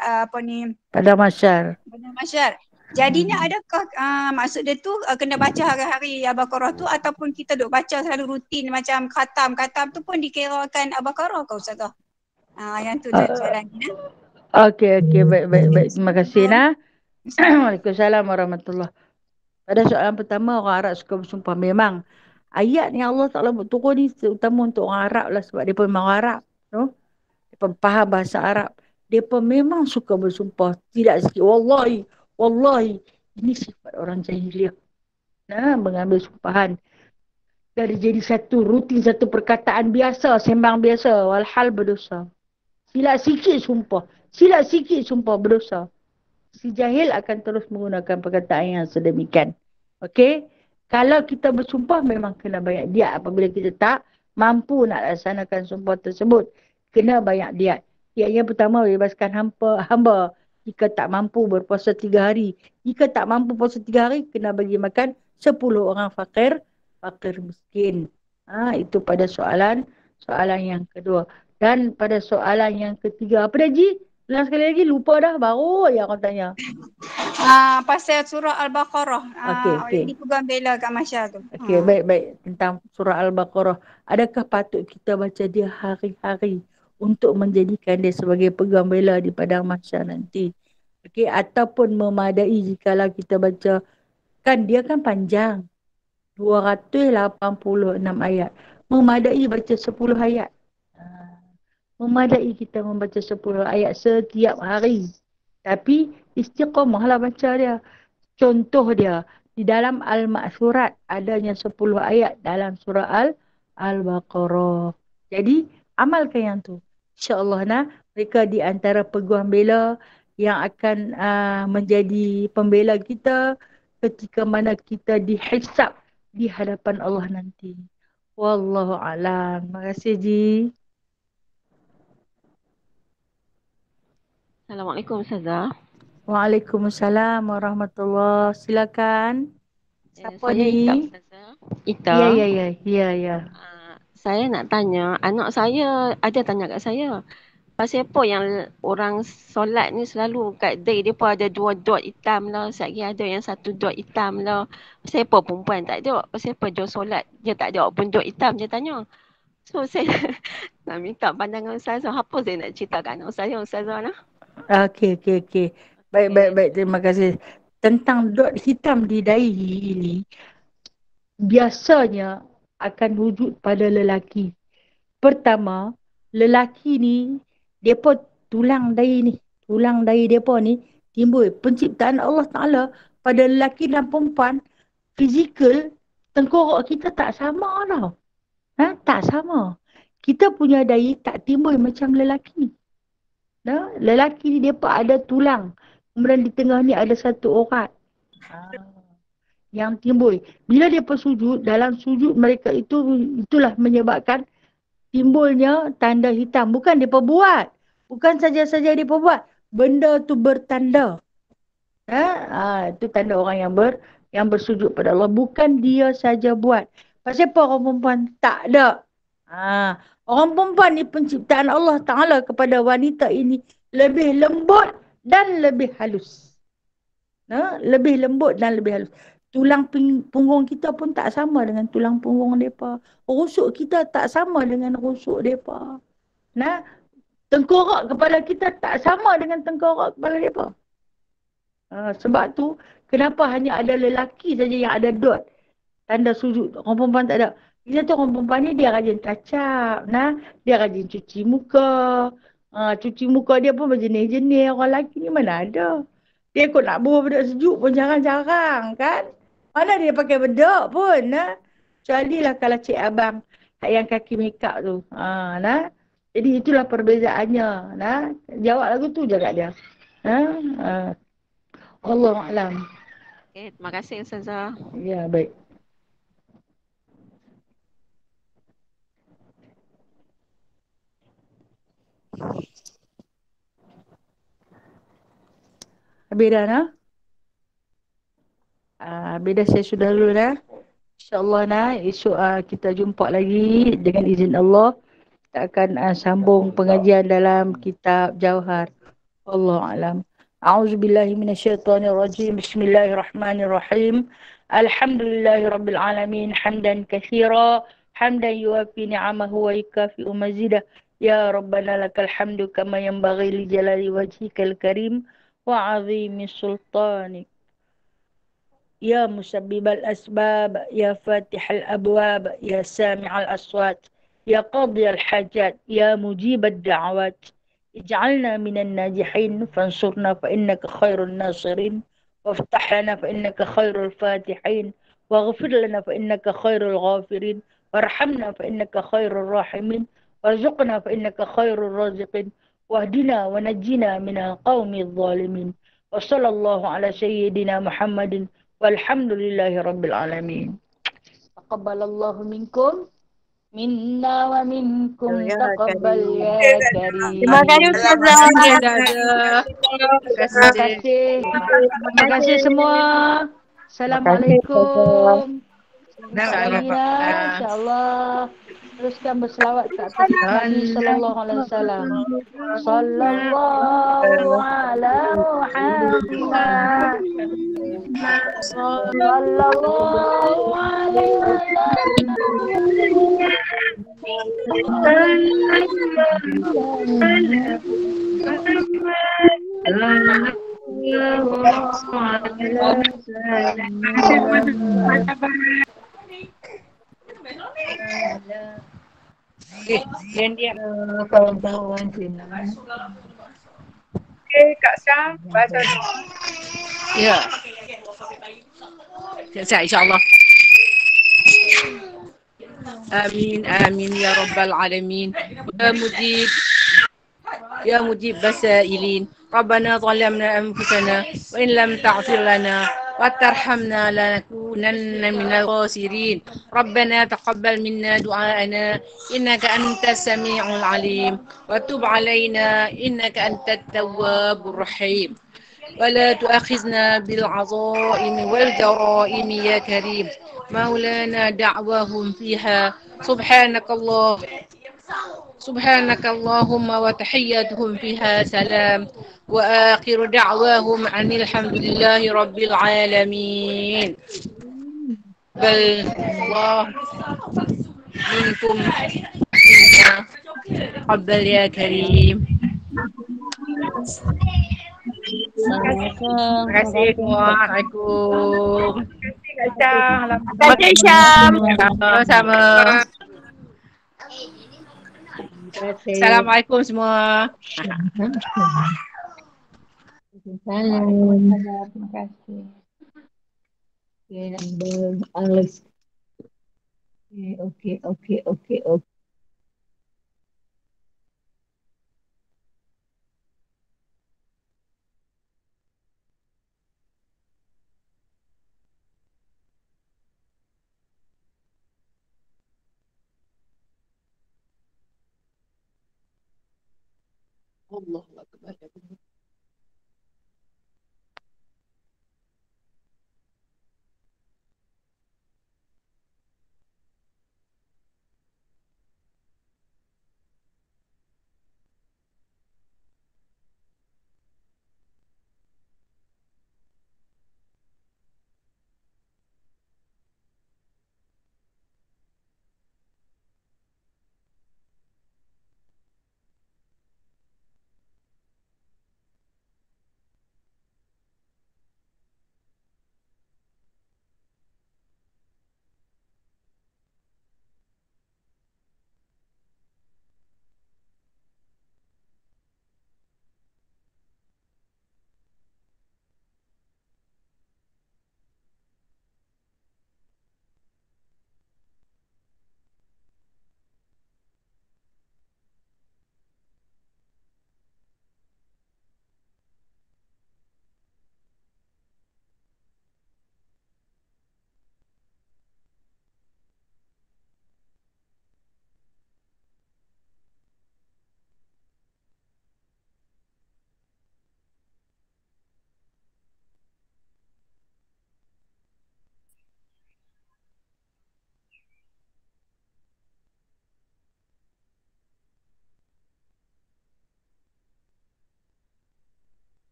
Padang Mahsyar. Padang Mahsyar. Jadinya adakah maksud dia tu kena baca hari-hari Al-Baqarah tu ataupun kita duk baca selalu rutin macam khatam tu pun dikirakan Al-Baqarah ke Ustazah? Yang tu soalan ni. Okey, baik. Terima kasih nah. Waalaikumsalam warahmatullahi. Pada soalan pertama, orang Arab suka bersumpah. Memang ayat ni Allah Ta'ala turun ni terutama untuk orang Arab lah sebab dia pun memang orang Arab. Dia pun faham bahasa Arab. Dia pun memang suka bersumpah. Tidak sikit. Wallahi. Ini sifat orang jahiliah. Mengambil sumpahan. Dari jadi satu rutin, satu perkataan biasa, sembang biasa. Walhal berdosa. Silap sikit sumpah berdosa. Si jahil akan terus menggunakan perkataan yang sedemikian. Okey? Kalau kita bersumpah memang kena bayar diat apabila kita tak mampu nak laksanakan sumpah tersebut. Kena bayar diat. Diat yang pertama bebaskan hamba jika tak mampu berpuasa 3 hari. Jika tak mampu puasa 3 hari kena bagi makan 10 orang fakir miskin. Itu pada soalan yang kedua. Dan pada soalan yang ketiga, apa dah Ji? Ulang sekali lagi, lupa dah, baru ya orang tanya. Pasal surah Al-Baqarah. Okey. Di peguam bela kat Mahsyar tu. Okey, baik. Tentang surah Al-Baqarah. Adakah patut kita baca dia hari-hari untuk menjadikan dia sebagai peguam bela di padang Mahsyar nanti? Okey, ataupun memadai jikalau kita baca, kan dia kan panjang. 286 ayat. Memadai baca 10 ayat. Memadai kita membaca 10 ayat setiap hari. Tapi istiqamahlah baca dia. Contoh dia, di dalam Al-Ma'surat adanya 10 ayat dalam surah Al-Baqarah. Jadi, amalkan yang tu. InsyaAllah mereka di antara peguam bela yang akan menjadi pembela kita ketika mana kita dihisab di hadapan Allah nanti. Wallahu a'lam. Terima kasih Ji. Assalamualaikum Ustazah. Waalaikumsalam warahmatullahi. Silakan. Siapa saya ni? Ita Ustazah. Ita. Ya. Saya nak tanya, anak saya ada tanya kat saya. Pasal apa yang orang solat ni selalu kat dia pun ada 2 dot hitam lah. Sekali ada yang 1 dot hitam lah. Pasal apa perempuan tak ada? Pasal apa dia solat dia tak ada pun dot hitam, dia tanya. So saya nak minta pandangan Ustazah. Apa saya nak cerita kat anak saya, Ustazah nah? Okey. Baik. Terima kasih. Tentang dot hitam di dahi ini, biasanya akan wujud pada lelaki. Pertama, lelaki ni, depa tulang dahi depa ni timbul. Penciptaan Allah Ta'ala pada lelaki dan perempuan, fizikal, tengkorak kita tak sama tau. Tak sama. Kita punya dahi tak timbul macam lelaki. Lelaki ni depa ada tulang. Kemudian di tengah ni ada satu urat. Yang timbul. Bila depa sujud, dalam sujud mereka itulah menyebabkan timbulnya tanda hitam. Bukan depa buat. Bukan saja-saja depa buat. Benda tu bertanda. Itu tanda orang yang bersujud pada Allah. Bukan dia saja buat. Pasal apa orang perempuan? Tak ada. Orang perempuan ni penciptaan Allah Ta'ala kepada wanita ini lebih lembut dan lebih halus. Lebih lembut dan lebih halus. Tulang punggung kita pun tak sama dengan tulang punggung mereka. Rusuk kita tak sama dengan rusuk mereka. Tengkorak kepala kita tak sama dengan tengkorak kepala mereka. Sebab tu, kenapa hanya ada lelaki saja yang ada dot tanda sujud. Orang perempuan tak ada. Kita tu orang perempuan ni dia rajin touch up. Dia rajin cuci muka. Cuci muka dia pun berjenis-jenis. Orang lelaki ni mana ada. Dia kot nak buah bedak sejuk pun jarang-jarang kan. Mana dia pakai bedak pun. Kecuali lah kalau cik abang yang kaki make up tu. Jadi itulah perbezaannya. Jawab lagu tu je kat dia. Allahu'alam. Okay, terima kasih Ustazah. Ya, baik. Habis dah habis dah, saya sudah dulu InsyaAllah esok kita jumpa lagi dengan izin Allah. Kita akan sambung pengajian dalam kitab Jauhar. Allahu'alam. A'udzubillahi minasyaitonirrajim. Bismillahirrahmanirrahim. Alhamdulillahirabbil alamin hamdan katsira hamdan yuwafi ni'amahu wa yukafi'u mazidah. Ya Rabbana lakal hamdu kama yanbaghi li jalali wajhikal karim wa 'azimi sultanik. Ya musabbibal asbab, ya fatihal abwab, ya sami'al aswat, ya qadiyal hajat, ya mujibad da'awat. Ij'alna minan najihin fansurna fa innaka khairun nasirin waftah lana fa innaka khairul fatihin waghfir lana fa innaka khairul ghafirin warhamna fa innaka khairul rahimin warzuqna fa innaka khairul raziqin wahdina wa najjina minal qaumidh zalimin. Wa sallallahu ala sayyidina Muhammadin walhamdulillahi rabbil alamin. Taqabbalallahu minkum minna wa minkum taqabbal ya karim. Terima kasih Ustazah. Terima kasih semua. Assalamualaikum. InsyaAllah teruskan berselawat ke atas Nabi sallallahu alaihi wasallam. Sallallahu ala Muhammad. Sallallahu alaihi Kak Syam, baca doa. Ya. Siap insya-Allah. Amin ya rabbal alamin. Ya mujib basailin. Rabbana zalamna anfusana wa in lam taghfir lana wa tarhamna lanakunanna minal khasirin. Rabbana taqabbal minna du'aana innaka antas samiul alim wa tub alaina innaka antat tawwabur rahim. ولا تؤاخذنا بالعظائم والجرائم يا كريم. مولانا دعواهم فيها سبحانك اللهم وتحياتهم فيها سلام وآخر دعواهم أن الحمد لله رب العالمين. بل الله منكم تقبل يا كريم. Assalamualaikum. Terima kasih semua. Assalamualaikum. Kak Syah. Terima kasih Syam. Sama-sama. Assalamualaikum semua. Waalaikumsalam. Terima kasih. Okay, number Alex. Okay. Allah Akbar.